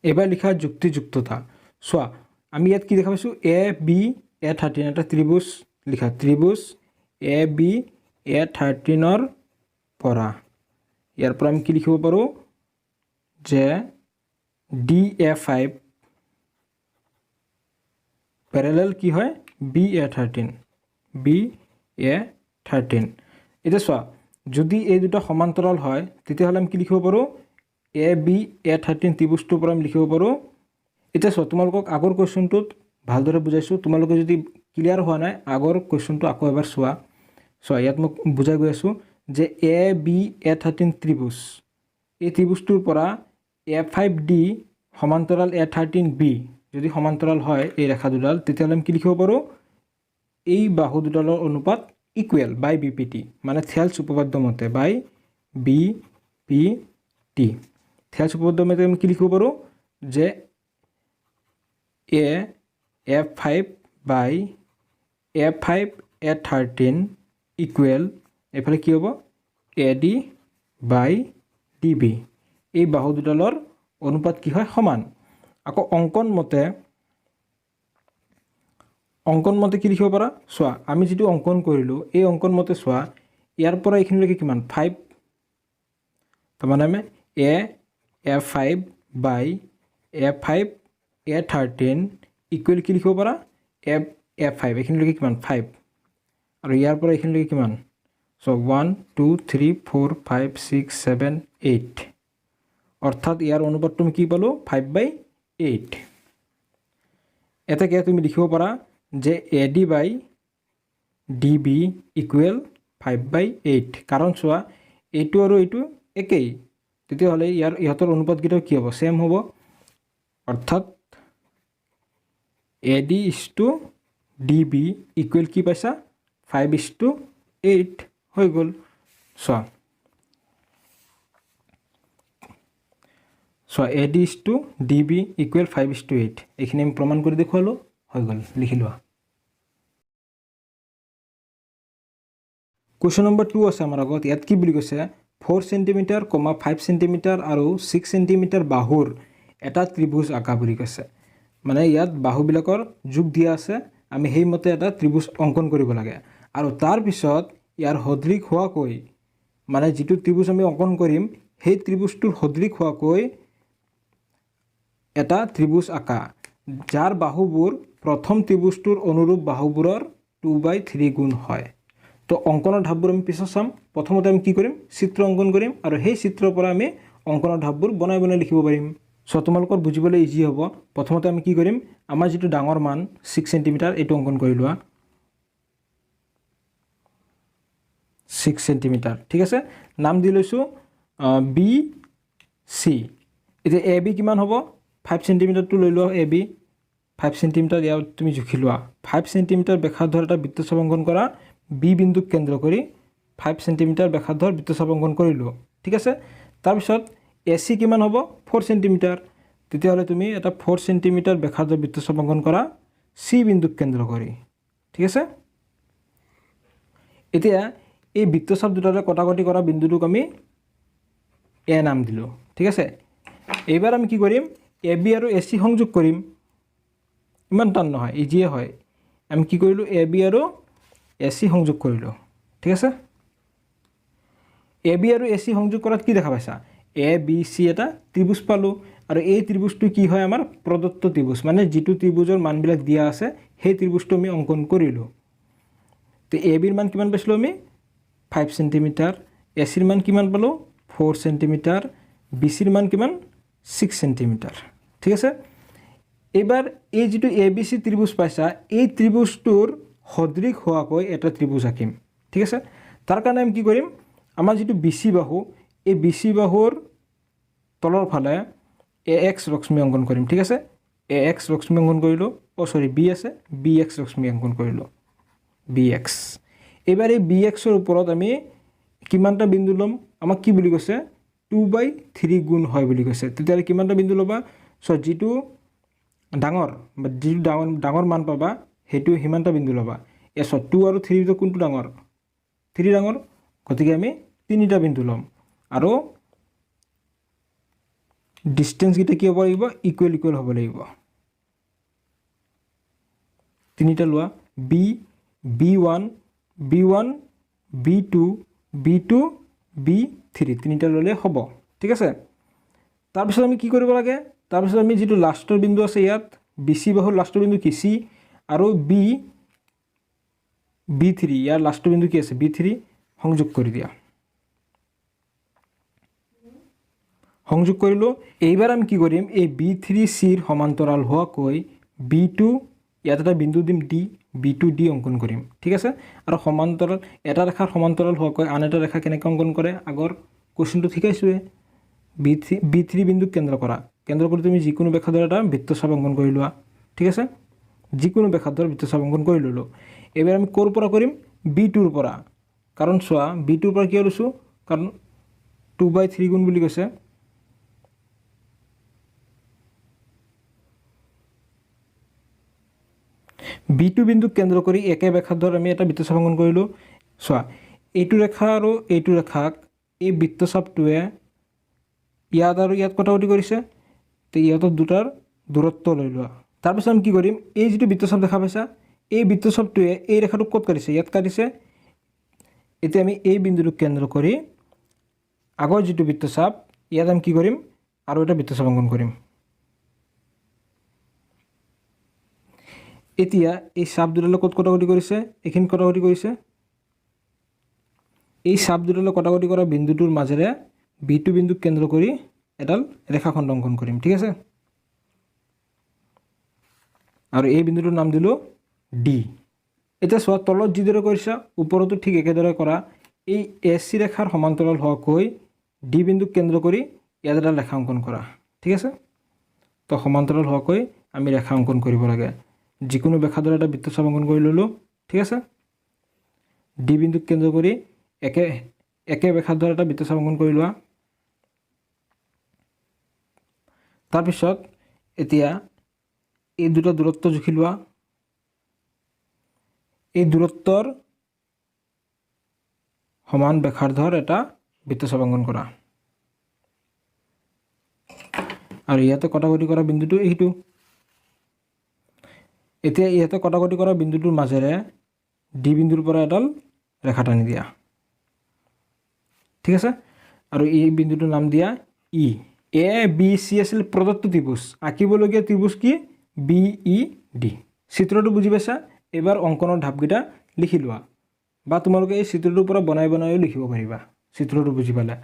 Speaker 1: এবাৰ লিখা যুক্তিযুক্ততা চোৱা আমি ইয়াত কি দেখা পাইছোঁ এ বি এ 13 এটা ত্ৰিভুজ লিখা ত্ৰিভুজ এ বি এ 13 পৰা ইয়াৰ পৰা আমি কি লিখিব পাৰোঁ যে ডি এ 5 প্যাৰেলেল কি হয় বি এ 13 বি এ 13 এতিয়া চোৱা যদি এই দুটা সমান্তৰাল হয় তেতিয়াহ'লে আমি কি লিখিব পাৰোঁ এ বি এ 13 ত্ৰিভুজটোৰ পৰা আমি লিখিব পাৰোঁ এতিয়া চোৱা তোমালোকক আগৰ কুৱেশ্যনটোত ভালদৰে বুজাইছোঁ তোমালোকে যদি ক্লিয়াৰ হোৱা নাই আগৰ কুৱেশ্যনটো আকৌ এবাৰ চোৱা ইয়াত মই বুজাই গৈ আছোঁ যে এ বি এ 13 ত্ৰিভুজ এই ত্ৰিভুজটোৰ পৰা A5D সমান্তৰাল A13B যদি সমান্তৰাল হয় এই ৰেখা দুডাল তেতিয়াহ'লে আমি কি লিখিব পাৰোঁ এই বাহু দুডালৰ অনুপাত ইকুৱেল বাই BPT মানে থেলছ উপপাদ্য মতে বাই BPT থেলছ উপপাদ্য মতে আমি কি লিখিব পাৰোঁ যে A5 বাই A5 A13 ইকুৱেল এফালে কি হ'ব AD বাই DB এই বাহু দুডালৰ অনুপাত কি হয় সমান আকৌ অঙ্কন মতে কি লিখিব পাৰা চোৱা আমি যেটো অঙ্কন কৰিলো এই অঙ্কন মতে চোৱা ইয়াৰ পৰা এইখিনিলৈকে কিমান 5 তাৰমানে আমি A5 বাই A5 A13 ইকুৱেল কি লিখিব পাৰা A5 এইখিনিলৈকে কিমান 5 আৰু ইয়াৰ পৰা এইখিনিলৈকে কিমান সো 1 2 3 4 5 6 7 8 অর্থাৎ ইয়াৰ অনুপাত তুমি কি পালো 5/8 এটাকে তুমি লিখিব পাৰা যে AD বাই DB ইকুৱেল 5/8 কাৰণ চোৱা এইটো আৰু এইটো একেই তেতিয়াহ'লে ইহঁতৰ অনুপাত কিটা কি হ'ব সেম হ'ব অৰ্থাৎ AD DB ইকুৱেল কি পাইছা 5:8 হৈ গ'ল চোৱা AD DB ইকুৱেল 5:8 এইখিনি আমি প্ৰমাণ কৰি দেখুৱালো হৈ গ'ল লিখি লোৱা কোৱেশ্চন নম্বৰ 2 আছে আমাৰ আগত ইয়াত কি বুলি কৈছে 4 cm, 5 cm আৰু 6 cm বাহুৰ এটা ত্ৰিভুজ আঁকা বুলি কৈছে মানে ইয়াত বাহুবিলাকৰ যোগ দিয়া আছে আমি সেই মতে এটা ত্ৰিভুজ অঙ্কন কৰিব লাগে আৰু তাৰ পিছত ইয়াৰ সদৃশ হোৱাকৈ মানে যেটো ত্ৰিভুজ আমি অঙ্কন কৰিম সেই ত্ৰিভুজটোৰ সদৃশ হোৱাকৈ এটা ত্ৰিভুজ আঁকা যাৰ বাহুবোৰ প্ৰথম ত্ৰিভুজটোৰ অনুৰূপ বাহুবোৰৰ 2/3 গুণ হয় তো অঙ্কনৰ ধাপবোৰ আমি পিছত চাম প্ৰথমতে আমি কি কৰিম চিত্ৰ অঙ্কন কৰিম আৰু সেই চিত্ৰৰ পৰা আমি অঙ্কনৰ ধাপবোৰ বনাই লিখিব পাৰিম সো তোমালোকৰ বুজিবলৈ ইজি হ'ব প্ৰথমতে আমি কি কৰিম আমাৰ যেটো ডাঙৰ মান 6 cm এইটো অঙ্কন কৰি লোৱা 6 cm ঠিক আছে নাম দি লৈছো BC এতিয়া AB কিমান হ'ব 5 cm টো লৈ লোৱা AB 5 cm ইয়াত তুমি জুখি লোৱা 5 cm ব্যাসাৰ্ধৰ এটা বৃত্তচাপ অঙ্কন কৰা B বিন্দুক কেন্দ্ৰ কৰি 5 cm ব্যাসাৰ্ধৰ বৃত্তচাপ অঙ্কন কৰিলো ঠিক আছে তাৰ পিছত AC কিমান হ'ব 4 cm তেতিয়াহ'লে তুমি এটা 4 cm ব্যাসাৰ্ধৰ বৃত্তচাপ অঙ্কন কৰা C বিন্দুক কেন্দ্ৰ কৰি ঠিক আছে এতিয়া এই বৃত্তচাপ দুটাৰে কটাকটি কৰা বিন্দুটোক আমি A নাম দিলো ঠিক আছে এইবাৰ আমি কি কৰিম AB আৰু AC সংযোগ কৰিম ইমান টান নহয় ইজিয়ে হয় আমি কি কৰিলো AB আৰু AC সংযোগ কৰিলো ঠিক আছে AB আৰু AC সংযোগ কৰাত কি দেখা পাইছা ABC এটা ত্ৰিভুজ পালো আৰু এই ত্ৰিভুজটো কি হয় আমাৰ প্ৰদত্ত ত্ৰিভুজ মানে যেটো ত্ৰিভুজৰ মানবিলাক দিয়া আছে সেই ত্ৰিভুজটো আমি অঙ্কন কৰিলো তে AB ৰ মান কিমান পাইছিলো আমি 5 cm AC ৰ মান কিমান পালো 4 cm BC ৰ মান কিমান 6 cm ঠিক আছে এবাৰ এই যেটো ABC ত্ৰিভুজ পাইছা এই ত্ৰিভুজটোৰ সদৃশ হোৱাকৈ এটা ত্ৰিভুজ আঁকিম ঠিক আছে তাৰ কাৰণে আমি কি কৰিম আমাৰ যেটো BC বাহু এই BC বাহুৰ তলৰ ফালে AX ৰশ্মি অঙ্কন কৰিম ঠিক আছে AX ৰশ্মি অঙ্কন কৰিলো B আছে BX ৰশ্মি অঙ্কন কৰিলো BX এবাৰ এই BX ৰ ওপৰত আমি কিমানটা বিন্দু লম আমাক কি বুলি কৈছে 2/3 গুণ হয় বুলি কৈছে তেতিয়ালে কিমানটা বিন্দু লবা সো যেটো ডাঙৰ বা যেটো ডাঙৰ মান পাবা হেতু হিমানটা বিন্দু লবা এছ 2 আৰু 3 ৰ কোনটো ডাঙৰ 3 ডাঙৰ গতিকে আমি তিনিটা বিন্দু লম আৰু ডিসটেন্স গিটা কি হ'ব লাগিব ইকুৱেল হ'ব লাগিব তিনিটা লোৱা, B, B1, B1, B2, B2, B3 তিনিটা ল'লে হ'ব। ঠিক আছে, তাৰপিছত আমি কি কৰিব লাগে, তাৰপিছত আমি যিটো লাষ্টৰ বিন্দু আছে ইয়াত BC বাহুৰ লাষ্টৰ বিন্দু কি C আৰু B3 ইয়াৰ লাষ্টৰ বিন্দু কি আছে B3 সংযোগ কৰি দিয়া। সংযোগ কৰিলোঁ। এইবাৰ আমি কি কৰিম, এই B3Cৰ সমান্তৰাল হোৱাকৈ B2 ইয়াত এটা বিন্দু দিম D, B2D অংকন কৰিম। ঠিক আছে, আৰু সমান্তৰাল এটা ৰেখাৰ সমান্তৰাল হোৱাকৈ আন এটা ৰেখা কেনেকৈ অংকন কৰে আগৰ কুৱেশ্যনটো শিকাইছোৱে। B3 বিন্দুক কেন্দ্ৰ কৰা, কেন্দ্ৰ কৰি তুমি যিকোনো ব্যাসাৰ্ধৰ এটা বৃত্তচাপ অংকন কৰি লোৱা। ঠিক আছে, যিকোনো ব্যাসাৰ্ধৰ বৃত্তচাপ অংকন কৰি ল'লোঁ। এইবাৰ আমি ক'ৰ পৰা কৰিম, B2ৰ পৰা, কাৰণ চোৱা B2ৰ পৰা কিয় লৈছোঁ, কাৰণ 2/3 গুণ বুলি কৈছে। B2 বিন্দুক কেন্দ্ৰ কৰি একে ব্যাসাৰ্ধৰ আমি এটা বৃত্তচাপ অংকন কৰিলোঁ। চোৱা এইটো ৰেখা আৰু এইটো ৰেখাক এই বৃত্তচাপটোৱে ইয়াত আৰু ইয়াত কটাকটি কৰিছে, তো ইহঁতৰ দুটাৰ দূৰত্ব লৈ লোৱা। তাৰপিছত আমি কি কৰিম, এই যিটো বৃত্তচাপ দেখা পাইছা, এই বৃত্তচাপটোৱে এই ৰেখাটোক ক'ত কাটিছে, ইয়াত কাটিছে। এতিয়া আমি এই বিন্দুটোক কেন্দ্ৰ কৰি আগৰ যিটো বৃত্তচাপ ইয়াত আমি কি কৰিম, আৰু এটা বৃত্তচাপ অংকন কৰিম। এতিয়া এই চাপ দুডালে ক'ত কটাকটি কৰিছে, এইখিনি কটাকটি কৰিছে। এই চাপ দুডালে কটাকটি কৰা বিন্দুটোৰ মাজেৰে B2 বিন্দুক কেন্দ্ৰ কৰি এডাল ৰেখাখণ্ড অংকন কৰিম। ঠিক আছে, আৰু এই বিন্দুটোৰ নাম দিলোঁ D। এতিয়া চোৱা তলত যিদৰে কৰিছা ওপৰতো ঠিক একেদৰে কৰা। এই AC ৰেখাৰ সমান্তৰাল হোৱাকৈ D বিন্দুক কেন্দ্ৰ কৰি ইয়াত এডাল ৰেখা অংকন কৰা। ঠিক আছে, তো সমান্তৰাল হোৱাকৈ আমি ৰেখা অংকন কৰিব লাগে। যিকোনো ব্যাসাৰ্ধৰ এটা বৃত্তচাপ অংকন কৰি ল'লোঁ। ঠিক আছে, D বিন্দুক কেন্দ্ৰ কৰি একে ব্যাসাৰ্ধৰ এটা বৃত্তচাপ অংকন কৰি লোৱা। তাৰপিছত এতিয়া এই দুটা দূৰত্ব জুখি লোৱা। এই দূৰত্বৰ সমান ব্যাসাৰ্ধৰ এটা বৃত্তচাপ অংকন কৰা, আৰু ইয়াতে কটাকটি কৰা বিন্দুটো এইটো। এতিয়া ইয়াতে কটাকটি কৰা বিন্দুটোৰ মাজেৰে D বিন্দুৰ পৰা এডাল ৰেখা টানি দিয়া। ঠিক আছে, আৰু এই বিন্দুটোৰ নাম দিয়া E। ABC আছিল প্ৰদত্ত ত্ৰিভুজ, আঁকিবলগীয়া ত্ৰিভুজ কি BED। চিত্ৰটো বুজি পাইছা, এবাৰ অংকনৰ ঢাপকেইটা লিখি লোৱা, বা তোমালোকে এই চিত্ৰটোৰ পৰা বনাই বনাইও লিখিব পাৰিবা চিত্ৰটো বুজি পালে।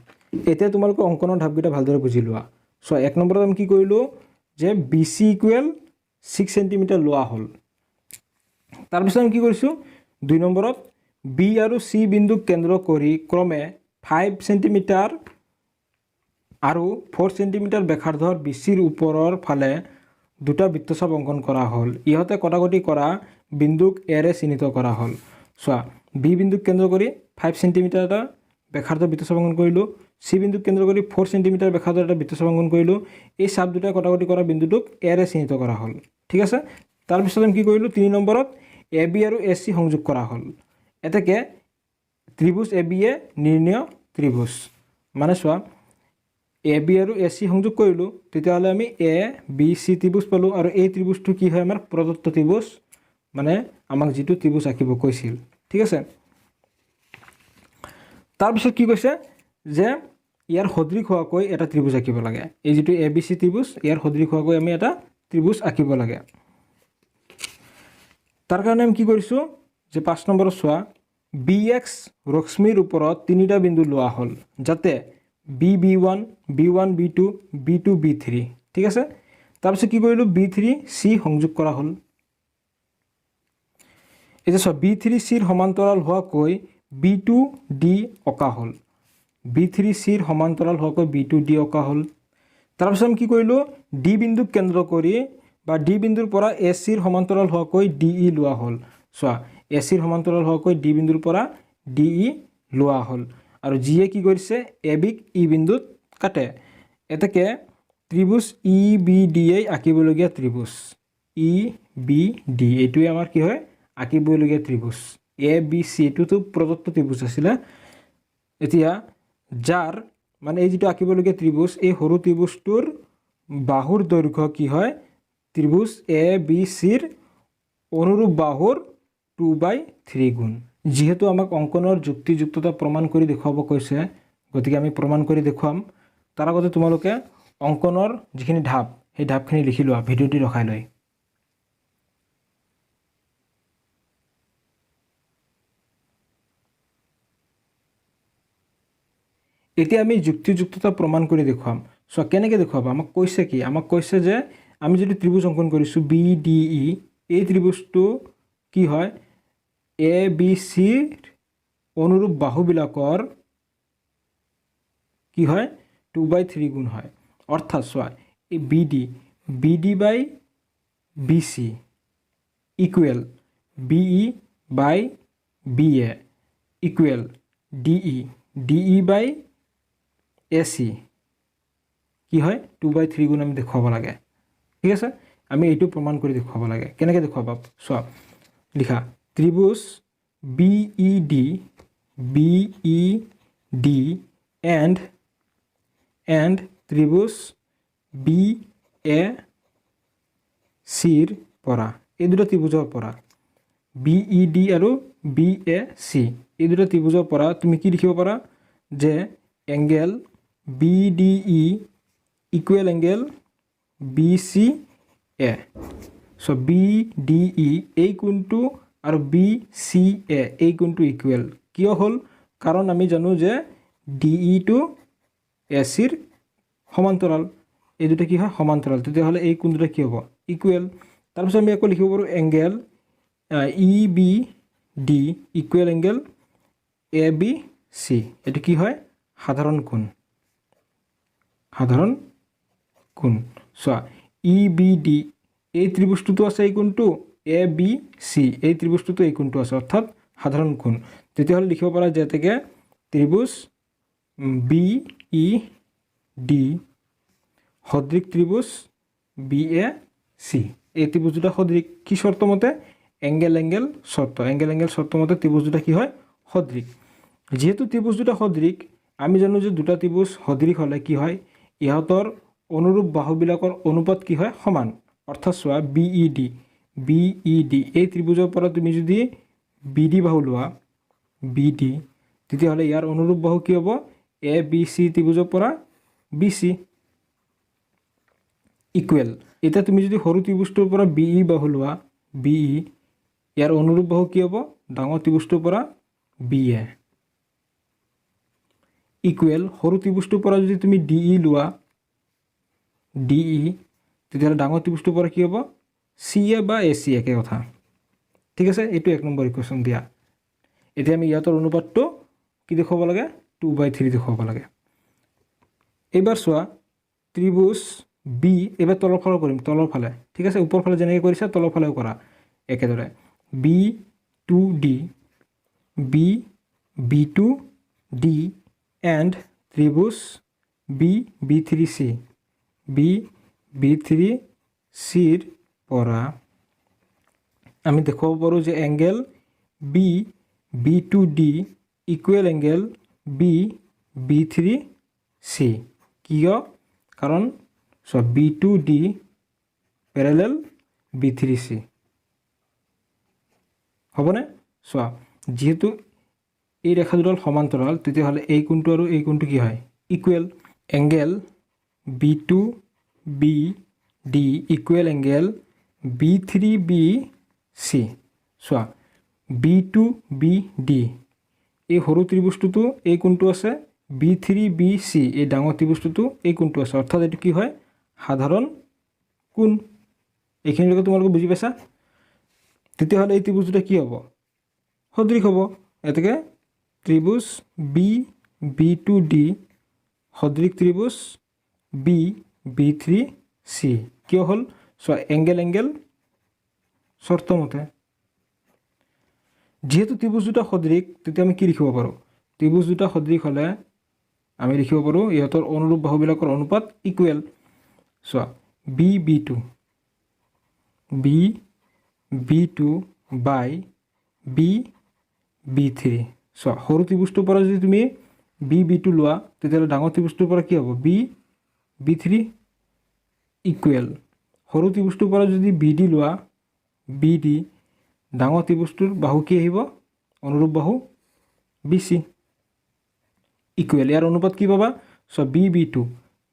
Speaker 1: এতিয়া তোমালোকে অংকনৰ ঢাপকেইটা ভালদৰে বুজি লোৱা। চ' 1 নম্বৰত আমি কি কৰিলোঁ, যে BC = 6 সেণ্টিমিটাৰ লোৱা হ'ল। তাৰপিছত আমি কি কৰিছোঁ, 2 নম্বৰত B আৰু C বিন্দুক কেন্দ্ৰ কৰি ক্ৰমে 5 সেণ্টিমিটাৰ আৰু 4 সেণ্টিমিটাৰ ব্যাসাৰ্ধৰ BCৰ ওপৰৰ ফালে দুটা বৃত্তচাপ অংকন কৰা হ'ল। ইহঁতে কটাকটি কৰা বিন্দুক এৰে চিহ্নিত কৰা হ'ল। চোৱা B বিন্দুক কেন্দ্ৰ কৰি 5 সেণ্টিমিটাৰ এটা ব্যাসাৰ্ধৰ বৃত্তচাপ অংকন কৰিলোঁ। C বিন্দুক কেন্দ্ৰ কৰি 4 সেণ্টিমিটাৰ ব্যাসাৰ্ধৰ এটা বৃত্তচাপ অংকন কৰিলোঁ। এই চাপ দুটাই কটাকটি কৰা বিন্দুটোক এৰে চিহ্নিত কৰা হ'ল। ঠিক আছে, তাৰপিছত আমি কি কৰিলোঁ, 3 নম্বৰত AB আৰু AC সংযোগ কৰা হ'ল। এতেকে ত্ৰিভুজ ABয়ে নিৰ্ণয় ত্ৰিভুজ, মানে চোৱা AB আৰু AC সংযোগ কৰিলোঁ, তেতিয়াহ'লে আমি ABC ত্ৰিভুজ পালোঁ। আৰু এই ত্ৰিভুজটো কি হয়, আমাৰ প্ৰদত্ত ত্ৰিভুজ, মানে আমাক যিটো ত্ৰিভুজ আঁকিব কৈছিল। ঠিক আছে, তাৰপিছত কি কৈছে, যে ইয়াৰ সদৃশ হোৱাকৈ এটা ত্ৰিভুজ আঁকিব লাগে। এই যিটো ABC ত্ৰিভুজ, ইয়াৰ সদৃশ হোৱাকৈ আমি এটা ত্ৰিভুজ আঁকিব লাগে। তাৰ কাৰণে আমি কি কৰিছোঁ, যে 5 নম্বৰত চোৱা BX ৰশ্মিৰ ওপৰত 3টা বিন্দু লোৱা হ'ল, যাতে B1, B1, B2, B2, B3। ঠিক আছে, তাৰপিছত কি কৰিলোঁ, B3C সংযোগ কৰা হ'ল। এতিয়া চোৱা B3Cৰ সমান্তৰাল হোৱাকৈ B2D অঁকা হ'ল। B3Cৰ সমান্তৰাল হোৱাকৈ B2D অঁকা হ'ল। তাৰপিছত আমি কি কৰিলোঁ, D বিন্দুক কেন্দ্ৰ কৰি বা D বিন্দুৰ পৰা ACৰ সমান্তৰাল হোৱাকৈ DE লোৱা হ'ল। চোৱা ACৰ সমান্তৰাল হোৱাকৈ D বিন্দুৰ পৰা DE লোৱা হ'ল। আৰু যিয়ে কি কৰিছে, ABক E বিন্দুত কাটে। এতেকে ত্ৰিভুজ EBDয়ে আঁকিবলগীয়া ত্ৰিভুজ EBD, এইটোৱে আমাৰ কি হয়, আঁকিবলগীয়া ত্ৰিভুজ ABC। এইটোতো প্ৰদত্ত ত্ৰিভুজ আছিলে। এতিয়া যাৰ মানে এই যিটো আঁকিবলগীয়া ত্ৰিভুজ, এই সৰু ত্ৰিভুজটোৰ বাহুৰ দৈৰ্ঘ্য কি হয়, ত্ৰিভুজ ABCৰ অনুৰূপ বাহুৰ 2/3 গুণ। যিহেতু আমাক অংকনৰ যুক্তিযুক্ততা প্ৰমাণ কৰি দেখুৱাব কৈছে, গতিকে আমি প্ৰমাণ কৰি দেখুৱাম। তাৰ আগতে তোমালোকে অংকনৰ যিখিনি ঢাপ, সেই ঢাপখিনি লিখি লোৱা ভিডিঅ'টি ৰখাই লৈ। এতিয়া আমি যুক্তিযুক্ততা প্ৰমাণ কৰি দেখুৱাম। চ' কেনেকৈ দেখুৱাবা? আমাক কৈছে কি? আমাক কৈছে যে আমি যদি ত্ৰিভুজ অংকন কৰিছোঁ BDE, এই ত্ৰিভুজটো কি হয়? ABCৰ অনুৰূপ বাহুবিলাকৰ কি হয়? 2/3 গুণ হয়। অৰ্থাৎ চোৱা, এই BD/BC equal BE/BA equal DE/AC কি হয়? 2/3 গুণ আমি দেখুৱাব লাগে। ঠিক আছে, আমি এইটো প্ৰমাণ কৰি দেখুৱাব লাগে। কেনেকৈ দেখুৱাবা? চোৱা, লিখা ত্ৰিভুজ BED and ত্ৰিভুজ BACৰ পৰা, এই দুটা ত্ৰিভুজৰ পৰা BED আৰু BAC এই দুটা ত্ৰিভুজৰ পৰা তুমি কি লিখিব পাৰা? যে angle BDE equal angle BCA। চ' BDE এই কোণটো আৰু BCA এই কোণটো ইকুৱেল। কিয় হ'ল? কাৰণ আমি জানো যে DE টো ACৰ সমান্তৰাল। এই দুটা কি হয়? সমান্তৰাল। তেতিয়াহ'লে এই কোণ দুটা কি হ'ব? ইকুৱেল। তাৰপিছত আমি আকৌ লিখিব পাৰোঁ angle EBD equal angle ABC। এইটো কি হয়? সাধাৰণ কোণ। সাধাৰণ কোণ। চোৱা, EBD এই ত্ৰিভুজটোতো আছে এই কোণটো, ABC এই ত্ৰিভুজটোতো এই কোণটো আছে, অৰ্থাৎ সাধাৰণ কোণ। তেতিয়াহ'লে লিখিব পাৰা যে এতেকে ত্ৰিভুজ BED সদৃশ ত্ৰিভুজ BAC। এই ত্ৰিভুজ দুটা সদৃশ কি চৰ্ত মতে? এংগেল চৰ্ত। এংগেল চৰ্ত মতে ত্ৰিভুজ দুটা কি হয়? সদৃশ। যিহেতু ত্ৰিভুজ দুটা সদৃশ, আমি জানো যে দুটা ত্ৰিভুজ সদৃশ হ'লে কি হয়? ইহঁতৰ অনুৰূপ বাহুবিলাকৰ অনুপাত কি হয়? সমান। অৰ্থাৎ চোৱা, BED এই ত্ৰিভুজৰ পৰা তুমি যদি BD বাহু লোৱা, BD, তেতিয়াহ'লে ইয়াৰ অনুৰূপ বাহু কি হ'ব? ABC ত্ৰিভুজৰ পৰা BC ইকুৱেল। এতিয়া তুমি যদি সৰু ত্ৰিভুজটোৰ পৰা BE বাহু লোৱা, BE, ইয়াৰ অনুৰূপ বাহু কি হ'ব? ডাঙৰ ত্ৰিভুজটোৰ পৰা BA ইকুৱেল। সৰু ত্ৰিভুজটোৰ পৰা যদি তুমি DE লোৱা, DE, তেতিয়াহ'লে ডাঙৰ ত্ৰিভুজটোৰ পৰা কি হ'ব? CA বা AC একে কথা। ঠিক আছে, এইটো 1 নম্বৰ ইকুৱেশ্যন দিয়া। এতিয়া আমি ইহঁতৰ অনুপাতটো কি দেখুৱাব লাগে? 2/3 দেখুৱাব লাগে। এইবাৰ চোৱা, ত্ৰিভুজ B, এইবাৰ তলৰ ফালে কৰিম, তলৰ ফালে। ঠিক আছে, ওপৰ ফালে যেনেকৈ কৰিছা তলৰ ফালেও কৰা একেদৰে। B2D B2D and ত্ৰিভুজ B3C B3Cৰ পৰা আমি দেখুৱাব পাৰোঁ যে angle B2D equal angle B3C। কিয়? কাৰণ চোৱা, B2D পেৰেলেল B3C। হ'বনে? চোৱা, যিহেতু এই ৰেখা দুডাল সমান্তৰাল, তেতিয়াহ'লে এই কোণটো আৰু এই কোণটো কি হয়? Equal. Angle B2BD equal angle B3BC। চোৱা, B2BD এই সৰু ত্ৰিভুজটোতো এই কোণটো আছে, B3BC এই ডাঙৰ ত্ৰিভুজটোতো এই কোণটো আছে, অৰ্থাৎ এইটো কি হয়? সাধাৰণ কোণ। এইখিনিলৈকে তোমালোকে বুজি পাইছা? তেতিয়াহ'লে এই ত্ৰিভুজ দুটা কি হ'ব? সদৃশ হ'ব। এতেকে ত্ৰিভুজ B2D সদৃশ ত্ৰিভুজ B3C। কিয় হ'ল? চোৱা, এংগেল চৰ্ত মতে। যিহেতু ত্ৰিভুজ দুটা সদৃশ, তেতিয়া আমি কি লিখিব পাৰোঁ? ত্ৰিভুজ দুটা সদৃশ হ'লে আমি লিখিব পাৰোঁ ইহঁতৰ অনুৰূপ বাহুবিলাকৰ অনুপাত ইকুৱেল। চোৱা, B2 বাই B3। চোৱা, সৰু ত্ৰিভুজটোৰ পৰা যদি তুমি B2 লোৱা, তেতিয়াহ'লে ডাঙৰ ত্ৰিভুজটোৰ পৰা কি হ'ব? B3 equal. সৰু ত্ৰিভুজটোৰ পৰা যদি BD লোৱা, BD, ডাঙৰ ত্ৰিভুজটোৰ বাহু কি আহিব অনুৰূপ বাহু BC ইকুৱেল ইয়াৰ অনুপাত কি পাবা সো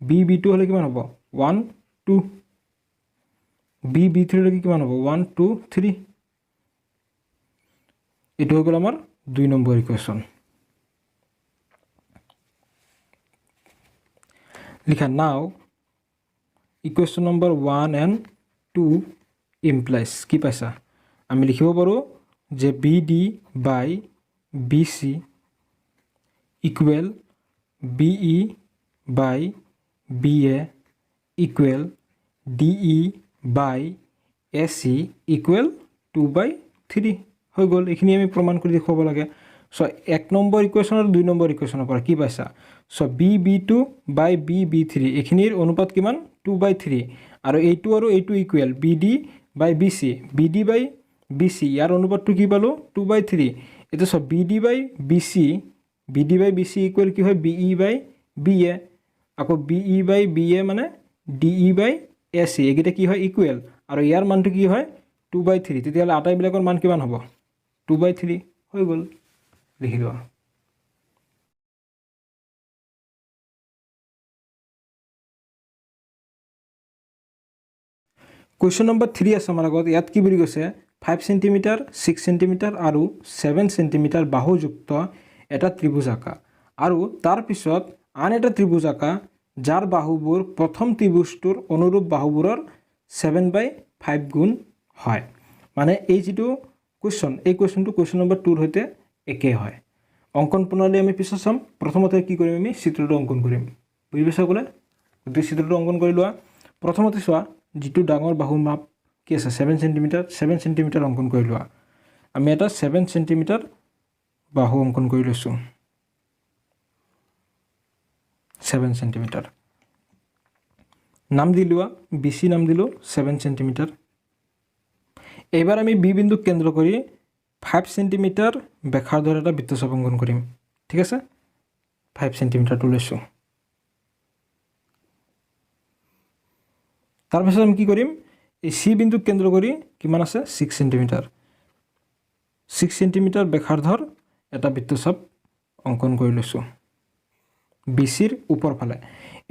Speaker 1: BB2 হলে কিমান হ'ব 1 2 BB3 হলে কিমান হ'ব 1 2 3 এটো হৈ গ'ল আমাৰ 2 নম্বৰ ইকুৱেশ্যন লিখা নাও ইকুৱেশ্যন নম্বৰ 1 and 2 implies কি পাইছা আমি লিখিব পাৰো যে BD by BC equal BE by BA equal DE by AC equal 2/3 হৈ গ'ল এইখিনি আমি প্ৰমাণ কৰি দেখুৱাব লাগে সো 1 নম্বৰ ইকুৱেশ্যন আৰু 2 নম্বৰ ইকুৱেশ্যনৰ পৰা কি পাইছা সো BB2 by BB3 এইখিনিৰ অনুপাত কিমান 2/3 আৰু এইটো ইকুৱেল BD by BC ইয়াৰ অনুপাতটো কি পালো 2/3 এটা সব BD by BC ইকুৱেল কি হয় BE by BA আকৌ BE by BA মানে DE by AC এগিটা কি হয় ইকুৱেল আৰু ইয়াৰ মানটো কি হয় 2/3 তেতিয়াহলে আটাইবিলাকৰ মান কিমান হ'ব 2/3 হৈ গ'ল লিখি লোৱা Question number 3 আছে আমাৰ আগত ইয়াত কি বুলি কৈছে 5 cm 6 cm আৰু 7 cm বাহুযুক্ত এটা ত্ৰিভুজ আঁকা আৰু তাৰ পিছত আন এটা ত্ৰিভুজ আঁকা যাৰ বাহুবোৰ প্ৰথম ত্ৰিভুজটোৰ অনুৰূপ বাহুবোৰৰ 7/5 গুণ হয় মানে এই যেটো কোৱেশ্চন এই কোৱেশ্চনটো কোৱেশ্চন নম্বৰ 2 ৰ হৈতে একে হয় অঙ্কন প্ৰণালী আমি পিছত চাম প্ৰথমতে কি কৰিম আমি চিত্ৰটো অঙ্কন কৰিম বুজি পাইছা ক'লে গতি চিত্ৰটো অঙ্কন কৰি লোৱা প্ৰথমতে চোৱা যেটো ডাঙৰ বাহু মাপ কি আছে 7 cm অঙ্কন কৰি লোৱা আমি এটা 7 cm বাহু অঙ্কন কৰি লৈছো 7 cm নাম দিলোৱা BC নাম দিলো 7 cm এবাৰ আমি B বিন্দু কেন্দ্ৰ কৰি 5 cm ব্যাসাৰ্ধৰ এটা বৃত্তচাপ অঙ্কন কৰিম ঠিক আছে 5 cm টো লৈছো তাৰ পিছত আমি কি কৰিম এই C বিন্দু কেন্দ্ৰ কৰি কিমান আছে 6 cm ব্যাসাৰ্ধৰ এটা বৃত্তচাপ অঙ্কন কৰি লৈছো BC ৰ ওপৰ ফালে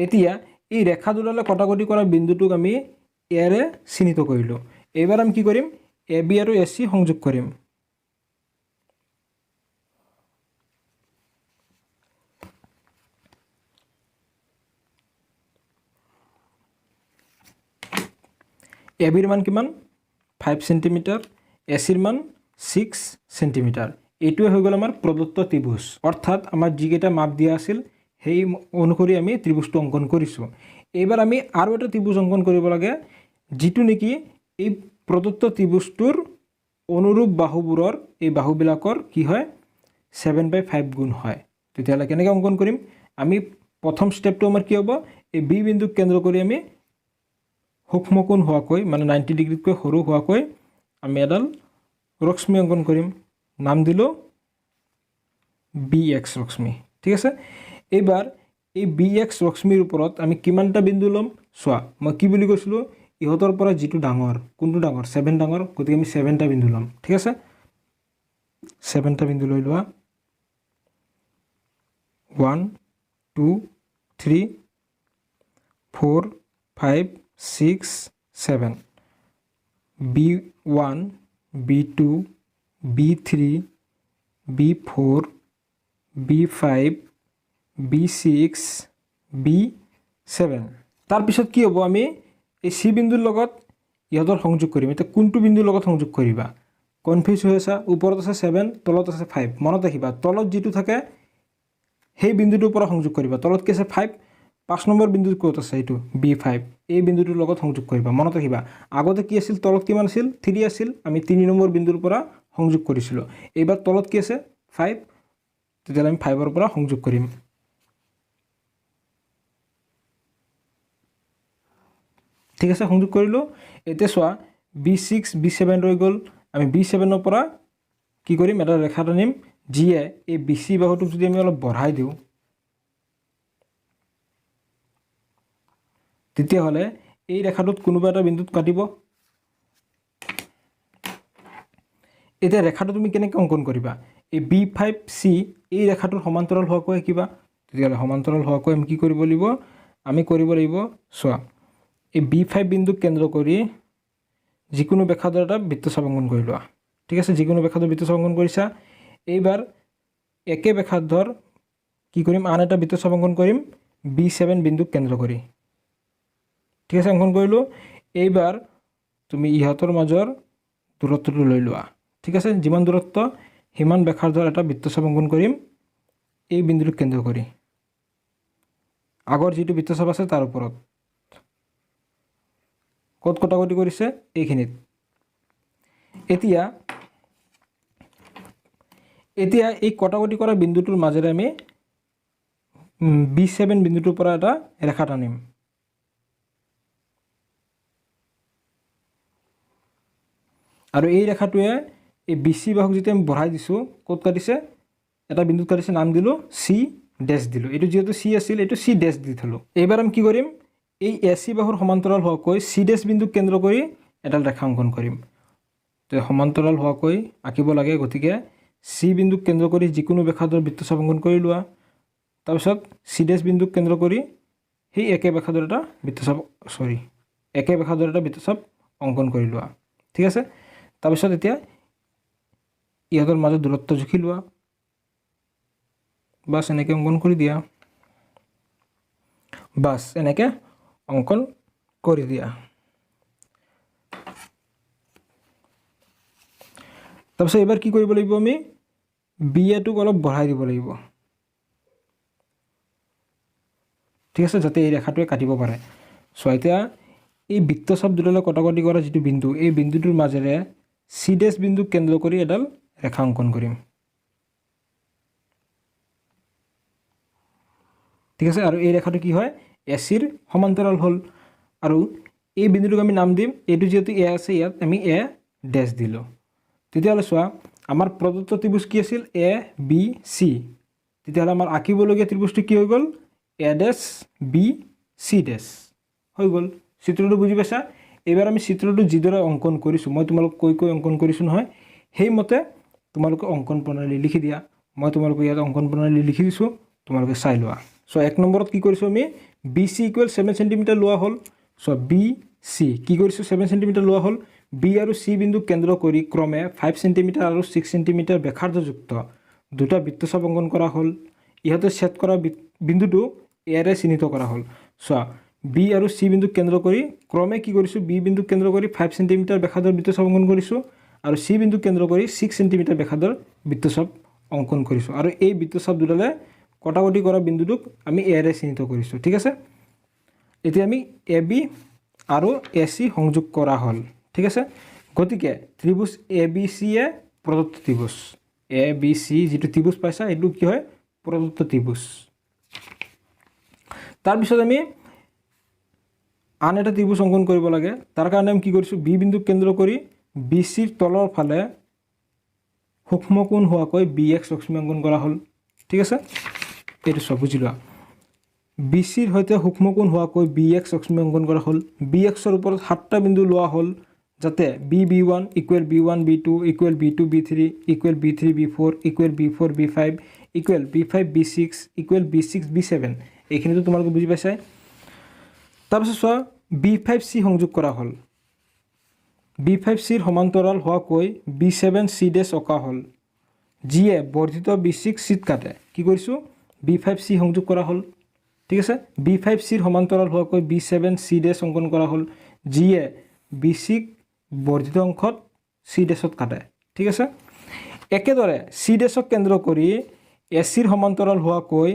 Speaker 1: এতিয়া এই ৰেখা দুডালে কটাকটি কৰা বিন্দুটোক আমি এৰে চিহ্নিত কৰিলো এবাৰ আমি কি কৰিম AB আৰু AC সংযোগ কৰিম AB ৰ মান কিমান 5 cm AC ৰ মান 6 cm এইটোৱে হৈ গ'ল আমাৰ প্ৰদত্ত ত্ৰিভুজ অৰ্থাৎ আমাৰ যিকেটা মাপ দিয়া আছিল সেই অনুসৰি আমি ত্ৰিভুজটো অঙ্কন কৰিছো এবাৰ আমি আৰু এটা ত্ৰিভুজ অঙ্কন কৰিব লাগে যেটো নেকি এই প্ৰদত্ত ত্ৰিভুজটোৰ অনুৰূপ বাহুবোৰৰ এই বাহুবিলাকৰ কি হয় 7/5 গুণ হয় তেতিয়ালে কেনেকৈ অঙ্কন কৰিম আমি প্ৰথম স্টেপটো আমাৰ কি হ'ব এই B বিন্দু কেন্দ্ৰ কৰি আমি সূক্ষ্মকোণ হোৱাকৈ মানে 90 ডিগ্ৰীতকৈ সৰু হোৱাকৈ আমি এডাল ৰশ্মি অঙ্কন কৰিম নাম দিলো BX ৰশ্মি ঠিক আছে এবাৰ এই BX ৰশ্মিৰ ওপৰত আমি কিমানটা বিন্দু লম চোৱা মই কি বুলি কৈছিলো ইহতৰ পৰা যেটো ডাঙৰ কোনটো ডাঙৰ 7 ডাঙৰ গতিকে আমি 7টা বিন্দু লম ঠিক আছে 7টা বিন্দু লৈ লোৱা 1 2 3 4 5 6 7 B1 B2 B3 B4 B5 B6 B7 তাৰ পিছত কি হ'ব আমি এই C বিন্দুৰ লগত ইহতৰ সংযোগ কৰিম এটা কোনটো বিন্দুৰ লগত সংযোগ কৰিবা কনফিউজ হৈ আছে ওপৰত আছে 7 তলত আছে 5 মনত ৰাখিবা তলত যেটো থাকে সেই বিন্দুটোৰ পৰা সংযোগ কৰিবা তলত কি আছে 5 5 নম্বৰ বিন্দুটো ক'ত আছে এইটো B5 এই বিন্দুটোৰ লগত সংযোগ কৰিবা মনত ৰাখিবা আগতে কি আছিল তলত কিমান আছিল 3 আছিল আমি 3 নম্বৰ বিন্দুৰ পৰা সংযোগ কৰিছিলো এবাৰ তলত কি আছে 5 তেতিয়ালে আমি 5 ৰ পৰা সংযোগ কৰিম ঠিক আছে সংযোগ কৰিলো এতে সোয়া B6 B7 ৰৈ গল আমি B7 ৰ পৰা কি কৰিম এটা ৰেখা টানিম যিয়ে এই BC বাহুটোক যদি আমি অলপ বঢ়াই দিও তেতিয়া হলে এই ৰেখাটোত কোনোবা এটা বিন্দুত কাটিব এতিয়া ৰেখাটো তুমি কেনেকৈ অংকন কৰিবা এই B5C এই ৰেখাটোৰ সমান্তৰাল হোৱাকৈ আঁকিবা তেতিয়াহ'লে সমান্তৰাল হোৱাকৈ আমি কি কৰিব লাগিব আমি কৰিব লাগিব চোৱা এই B5 বিন্দুক কেন্দ্ৰ কৰি যিকোনো ব্যাসাৰ্ধৰ এটা বৃত্তচাপ অংকন কৰি লোৱা ঠিক আছে যিকোনো ব্যাসাৰ্ধৰ বৃত্তচাপ অংকন কৰিছা এইবাৰ একে ব্যাসাৰ্ধৰ কি কৰিম আন এটা বৃত্তচাপ অংকন কৰিম B7 বিন্দুক কেন্দ্ৰ কৰি ঠিক আছে অংকন কৰিলোঁ এইবাৰ তুমি ইহঁতৰ মাজৰ দূৰত্বটো লৈ লোৱা ঠিক আছে যিমান দূৰত্ব সিমান ব্যাসাৰ্ধৰ এটা বৃত্তচাপ অংকন কৰিম এই বিন্দুটোক কেন্দ্ৰ কৰি আগৰ যিটো বৃত্তচাপ আছে তাৰ ওপৰত কত কটাকটি কৰিছে এইখিনিত এতিয়া এই কটাকটি কৰা বিন্দুটোৰ মাজেৰে আমি B7 বিন্দুটোৰ পৰা এটা ৰেখা টানিম আৰু এই ৰেখাটোৱে এই BC বাহুক যেতিয়া আমি বঢ়াই দিছোঁ ক'ত কাটিছে এটা বিন্দুত কাটিছে নাম দিলোঁ C ডেশ দিলোঁ এইটো যেহেতু C আছিল এইটো C ডেশ দি থলোঁ এইবাৰ আমি কি কৰিম এই AC বাহুৰ সমান্তৰাল হোৱাকৈ C ডেশ বিন্দুক কেন্দ্ৰ কৰি এডাল ৰেখা অংকন কৰিম তো সমান্তৰাল হোৱাকৈ আঁকিব লাগে গতিকে C বিন্দুক কেন্দ্ৰ কৰি যিকোনো ব্যাসাৰ্ধৰ বৃত্তচাপ অংকন কৰি লোৱা তাৰপিছত C ডেশ বিন্দুক কেন্দ্ৰ কৰি সেই একে ব্যাসাৰ্ধৰ এটা বৃত্তচাপ অংকন কৰি লোৱা ঠিক আছে তাৰপিছত এতিয়া ইহঁতৰ মাজত দূৰত্ব জুখি লোৱা বাস এনেকৈ অংকন কৰি দিয়া বাস এনেকৈ অংকন কৰি দিয়া তাৰপিছত এবাৰ কি কৰিব লাগিব আমি BAটোক অলপ বঢ়াই দিব লাগিব ঠিক আছে যাতে এই ৰেখাটোৱে কাটিব পাৰে সো এতিয়া এই বৃত্তচাপ দুডালে কটাকটি কৰা যিটো বিন্দু এই বিন্দুটোৰ মাজেৰে C ডেশ বিন্দুক কেন্দ্ৰ কৰি এডাল ৰেখা অংকন কৰিম ঠিক আছে আৰু এই ৰেখাটো কি হয় ACৰ সমান্তৰাল হ'ল আৰু এই বিন্দুটোক আমি নাম দিম এইটো যেহেতু A আছে ইয়াত আমি A ডেশ দিলোঁ তেতিয়াহ'লে চোৱা আমাৰ প্ৰদত্ত ত্ৰিভুজ কি আছিল ABC তেতিয়াহ'লে আমাৰ আঁকিবলগীয়া ত্ৰিভুজটো কি হৈ গ'ল A ডেশ B C ডেশ হৈ গ'ল চিত্ৰটো বুজি পাইছা এবাৰ আমি চিত্ৰটো যিদৰে অংকন কৰিছোঁ মই তোমালোক কৈ অংকন কৰিছোঁ নহয় সেইমতে তোমালোকে অংকন প্ৰণালী লিখি দিয়া মই তোমালোকক ইয়াত অংকন প্ৰণালী লিখি দিছোঁ তোমালোকে চাই লোৱা সো এক নম্বৰত কি কৰিছোঁ আমি BC = 7 সেন্টিমিটাৰ লোৱা হ'ল সো BC কি কৰিছোঁ 7 সেন্টিমিটাৰ লোৱা হ'ল B আৰু C বিন্দুক কেন্দ্ৰ কৰি ক্ৰমে 5 সেন্টিমিটাৰ আৰু 6 সেন্টিমিটাৰ ব্যাসাৰ্ধযুক্ত দুটা বৃত্তচাপ অংকন কৰা হ'ল ইহঁতে ছেদ কৰা বিন্দুটো A ৰে চিহ্নিত কৰা হ'ল সো B আৰু C বিন্দুক কেন্দ্ৰ কৰি ক্ৰমে কি কৰিছোঁ B বিন্দুক কেন্দ্ৰ কৰি 5 সেন্টিমিটাৰ ব্যাসাৰ্ধৰ বৃত্তচাপ অংকন কৰিছোঁ আৰু C বিন্দুক কেন্দ্ৰ কৰি 6 সেন্টিমিটাৰ ব্যাসাৰ্ধৰ বৃত্তচাপ অংকন কৰিছোঁ আৰু এই বৃত্তচাপ দুডালে কটাকটি কৰা বিন্দুটোক আমি A ৰে চিহ্নিত কৰিছোঁ ঠিক আছে এতিয়া আমি AB আৰু AC সংযোগ কৰা হ'ল ঠিক আছে গতিকে ত্ৰিভুজ ABC এ প্ৰদত্ত ত্ৰিভুজ ABC যেটো ত্ৰিভুজ পাইছা এটো কি হয় প্ৰদত্ত ত্ৰিভুজ তাৰ পিছত আমি আন এটা ত্ৰিভুজ অংকন কৰিব লাগে তাৰ কাৰণে আমি কি কৰিছোঁ B বিন্দুক কেন্দ্ৰ কৰি BCৰ তলৰ ফালে সূক্ষ্মকোণ হোৱাকৈ BX ৰশ্মি অংকন কৰা হ'ল ঠিক আছে এইটো সব বুজি লোৱা BCৰ হৈতে সূক্ষ্মকোণ হোৱাকৈ BX ৰশ্মি অংকন কৰা হ'ল BXৰ ওপৰত 7টা বিন্দু লোৱা হ'ল যাতে B1 = B1 B2 = B2 B3 = B3 B4 = B4 B5 = B5 B6 = B6 B7 এইখিনিটো তোমালোকে বুজি পাইছা তাৰপিছত চোৱা B5C সংযোগ কৰা হ'ল B5Cৰ সমান্তৰাল হোৱাকৈ B7C ডেশ অকা হ'ল যিয়ে বৰ্ধিত B6 চিত কাটে কি কৰিছোঁ B5C সংযোগ কৰা হ'ল ঠিক আছে B5Cৰ সমান্তৰাল হোৱাকৈ B7C ডেশ অংকন কৰা হ'ল যিয়ে B6 বৰ্ধিত অংশত C ডেশত কাটে ঠিক আছে একেদৰে C ডেশক কেন্দ্ৰ কৰি ACৰ সমান্তৰাল হোৱাকৈ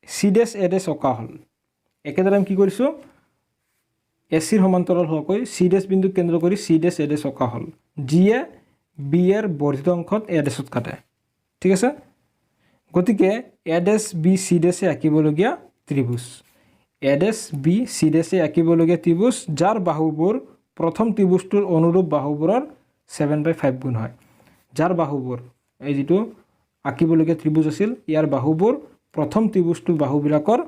Speaker 1: C ডেশ A ডেশ অকা হ'ল একেদৰে আমি কি কৰিছোঁ ACৰ সমান্তৰাল হোৱাকৈ C ডেশ বিন্দুক কেন্দ্ৰ কৰি C ডেশ A ডেশ অকা হ'ল যিয়ে B এৰ বৰ্ধিত অংশত A ডেশত কাটে ঠিক আছে গতিকে A ডেশ B C ডেশে আঁকিবলগীয়া ত্ৰিভুজ A ডেশ B C ডেশে আঁকিবলগীয়া ত্ৰিভুজ যাৰ বাহুবোৰ প্ৰথম ত্ৰিভুজটোৰ অনুৰূপ বাহুবোৰৰ 7/5 গুণ হয় যাৰ বাহুবোৰ এই যেটো আঁকিবলগীয়া ত্ৰিভুজ আছিল ইয়াৰ বাহুবোৰ প্ৰথম ত্ৰিভুজটোৰ বাহুবিলাকৰ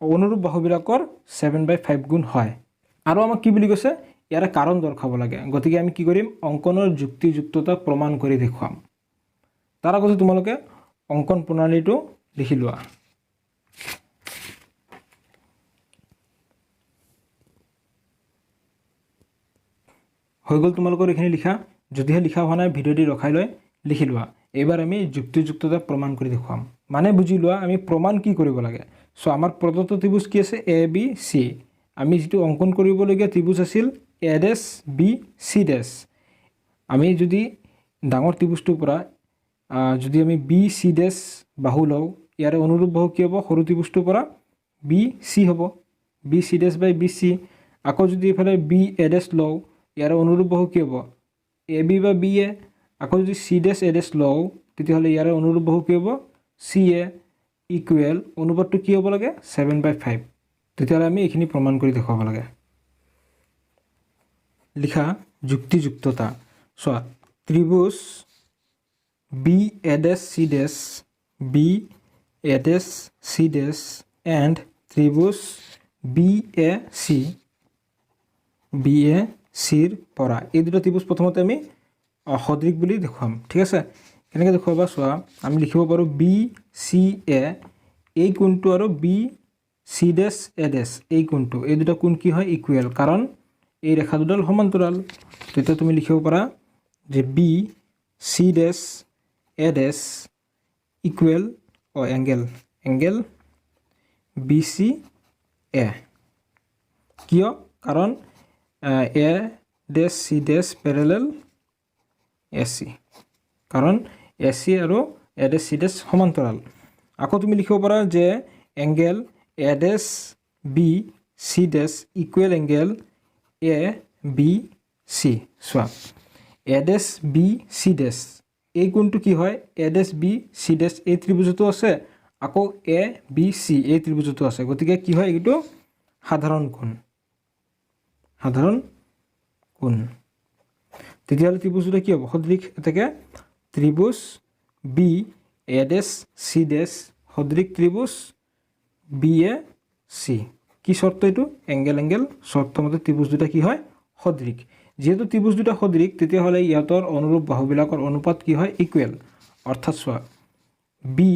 Speaker 1: অনুৰূপ বাহুবিলাকৰ 7/5 গুণ হয় আৰু আমাক কি বুলি কৈছে ইয়াৰে কাৰণ দৰ্শাব লাগে গতিকে আমি কি কৰিম অংকনৰ যুক্তিযুক্ততা প্ৰমাণ কৰি দেখুৱাম তাৰ আগতে তোমালোকে অংকন প্ৰণালীটো লিখি লোৱা হৈ গ'ল তোমালোকৰ এইখিনি লিখা যদিহে লিখা হোৱা নাই ভিডিঅ'টি ৰখাই লৈ লিখি লোৱা এইবাৰ আমি যুক্তিযুক্ততা প্ৰমাণ কৰি দেখুৱাম মানে বুজি লোৱা আমি প্ৰমাণ কি কৰিব লাগে সো আমাৰ প্ৰদত্ত ত্ৰিভুজ কি আছে এ বি চি আমি যেটো অংকন কৰিবলগীয়া ত্ৰিভুজ আছিল এ ডেশ বি চি ডেশ আমি যদি ডাঙৰ ত্ৰিভুজটোৰ পৰা যদি আমি বি চি ডেশ বাহু লওঁ ইয়াৰে অনুৰূপ বাহু কি হ'ব সৰু ত্ৰিভুজটোৰ পৰা বি চি হ'ব বি চি ডেশ বাই বি চি আকৌ যদি ইফালে বি এ ডেশ লওঁ ইয়াৰে অনুৰূপ বাহু কি হ'ব এ বি বা বি এ আকৌ যদি চি ডেশ এ ডেশ লওঁ তেতিয়াহ'লে ইয়াৰে অনুৰূপ বাহু কি হ'ব চি এ ইকুৱেল অনুপাতটো কি হ'ব লাগে 7/5 তেতিয়াহ'লে আমি এইখিনি প্ৰমাণ কৰি দেখুৱাব লাগে লিখা যুক্তিযুক্ততা চোৱা ত্ৰিভুজ বি এ ডেশ চি ডেশ বি এ ডেশ চি ডেশ এণ্ড ত্ৰিভুজ বি এ চিৰ পৰা এই দুটা ত্ৰিভুজ প্ৰথমতে আমি সদৃশ বুলি দেখুৱাম ঠিক আছে কেনেকৈ দেখুৱাবা চোৱা আমি লিখিব পাৰোঁ বি চি এ এই কোণটো আৰু বি চি ডেশ এ ডেশ এই কোণটো এই দুটা কোণ কি হয় ইকুৱেল কাৰণ এই ৰেখা দুডাল সমান্তৰাল তেতিয়া তুমি লিখিব পাৰা যে বি চি ডেশ এ ডেশ ইকুৱেল এংগেল বি চি এ কিয় কাৰণ এ ডেশ চি ডেশ পেৰেলেল এ চি কাৰণ এ চি আৰু এ ডেশ চি ডেশ সমান্তৰাল আকৌ তুমি লিখিব পাৰা যে angle A dash B C dash equal angle A B C চোৱা এ ডেশ বি চি ডেশ এই কোণটো কি হয় এ ডেশ বি চি ডেশ এই ত্ৰিভুজতো আছে আকৌ এ বি চি এই ত্ৰিভুজতো আছে গতিকে কি হয় এইটো সাধাৰণ কোণ তেতিয়াহ'লে ত্ৰিভুজ দুটা কি হ'ব সদৃশ এটাকে ত্ৰিভুজ বি এ ডেশ চি ডেশ সদৃশ ত্ৰিভুজ বি এ চি কি চৰ্ত এইটো এংগেল চৰ্ত মতে ত্ৰিভুজ দুটা কি হয় সদৃশ যেহেতু ত্ৰিভুজ দুটা সদৃশ তেতিয়াহ'লে ইহঁতৰ অনুৰূপ বাহুবিলাকৰ অনুপাত কি হয় ইকুৱেল অৰ্থাৎ চোৱা বি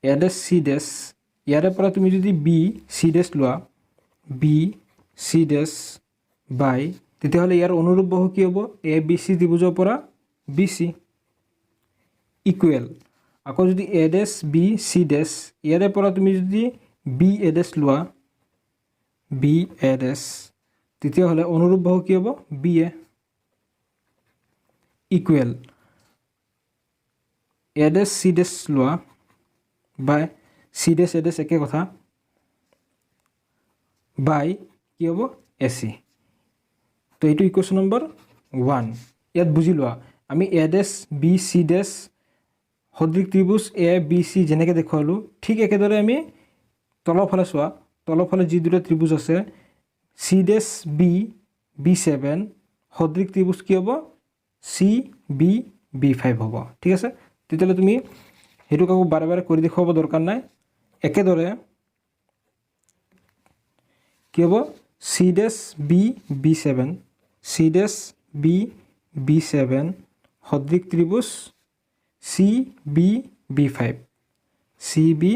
Speaker 1: এ ডেশ চি ডেশ ইয়াৰে পৰা তুমি যদি বি চি ডেশ লোৱা বি চি ডেশ বাই তেতিয়াহ'লে ইয়াৰ অনুৰূপ বাহু কি হ'ব এ বি চি ত্ৰিভুজৰ পৰা বি চি ইকুৱেল আকৌ যদি এ ডেশ বি চি ডেশ ইয়াৰে পৰা তুমি যদি বি এ ডেশ লোৱা বি এ ডেশ তেতিয়াহ'লে অনুৰূপ বাহু কি হ'ব বি এ ইকুৱেল এ ডেশ চি ডেশ লোৱা বাই চি ডেশ এ ডেশ একে কথা বাই কি হ'ব এ চি তো এইটো ইকুৱেশ্যন নম্বৰ 1 ইয়াত বুজি লোৱা আমি এ ডেশ বি চি ডেশ সদৃশ ত্ৰিভুজ এ বি চি যেনেকৈ দেখুৱালোঁ ঠিক একেদৰে আমি তলৰফালে চোৱা তলৰফালে যি দুটা ত্ৰিভুজ আছে চি ডেশ বি বি 7 সদৃশ ত্ৰিভুজ কি হ'ব চি বি বি 5 হ'ব ঠিক আছে তেতিয়াহ'লে তুমি সেইটোক আকৌ বাৰে বাৰে কৰি দেখুৱাব দৰকাৰ নাই একেদৰে কি হ'ব C dash B B 7 C dash B B 7 সদৃশ ত্ৰিভুজ C B B 5 C B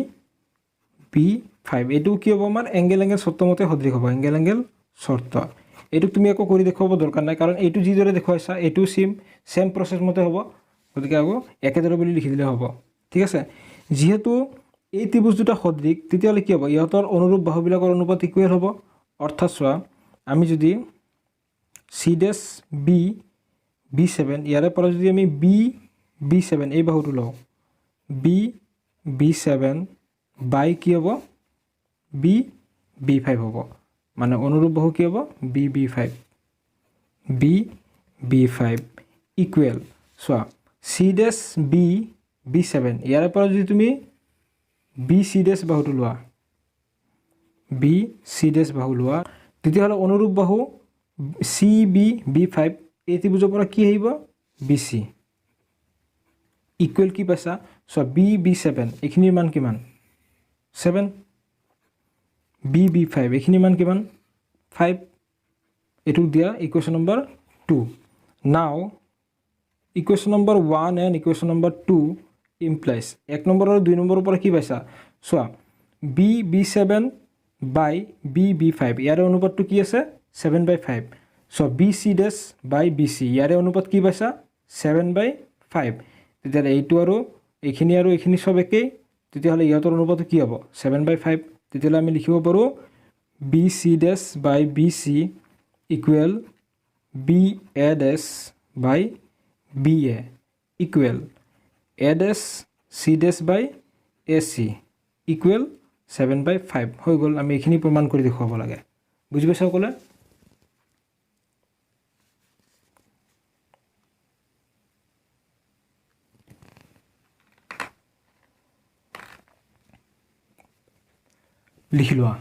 Speaker 1: B 5 এইটো কি হ'ব আমাৰ এংগেল চৰ্ত মতে সদৃশ হ'ব এংগেল চৰ্ত এইটো তুমি আকৌ কৰি দেখুৱাব দৰকাৰ নাই কাৰণ এইটো যিদৰে দেখুৱাইছা এইটো চেম প্ৰচেছ মতে হ'ব গতিকে আকৌ একেদৰে বুলি লিখি দিলে হ'ব ঠিক আছে যেহেতু এই ত্ৰিভুজ দুটা সদৃশ তেতিয়াহ'লে কি হ'ব ইহঁতৰ অনুৰূপ বাহুবিলাকৰ অনুপাত ইকুৱেল হ'ব অৰ্থাৎ চোৱা আমি যদি চি ডেশ বি বি 7 ইয়াৰে পৰা যদি আমি বি বি 7 এই বাহুটো লওঁ বি বি 7 বাই কি হ'ব বি বি 5 হ'ব মানে অনুৰূপ বাহু কি হ'ব B B 5 B B 5 equal চোৱা চি ডেশ বি বি 7 ইয়াৰে পৰা যদি তুমি বি চি ডেশ বাহুটো লোৱা বি চি ডেশ বাহু লোৱা তেতিয়াহ'লে অনুৰূপ বাহু চি বি বি 5 এই ত্ৰিভুজৰ পৰা কি আহিব বি চি ইকুৱেল কি পাইছা চোৱা বি বি 7 এইখিনিৰ মান কিমান 7 বি বি 5 এইখিনিৰ মান কিমান 5 এইটোক দিয়া ইকুৱেশ্যন নম্বৰ 2 নাও equation number 1 and equation number 2 implies 1 number আৰু 2 নম্বৰৰ পৰা কি পাইছা চোৱা b7 বাই b5 ইয়াৰে অনুপাতটো কি আছে 7/5 সো bc ডেশ বাই bc ইয়াৰে অনুপাত কি পাইছা 7/5 তেতিয়া এইটো আৰু এইখিনি সব একেই তেতিয়াহ'লে ইয়াতৰ অনুপাত কি হ'ব 7/5 তেতিয়াহ'লে আমি লিখিব পাৰোঁ bc ডেশ বাই bc ইকুৱেল ba ডেশ বাই ba ইকুৱেল a ডেশ c ডেশ বাই ac ইকুৱেল 7/5 হৈ গ'ল আমি এইখিনি প্ৰমাণ কৰি দেখুৱাব লাগে বুজি পাইছা সকলে লিখি লোৱা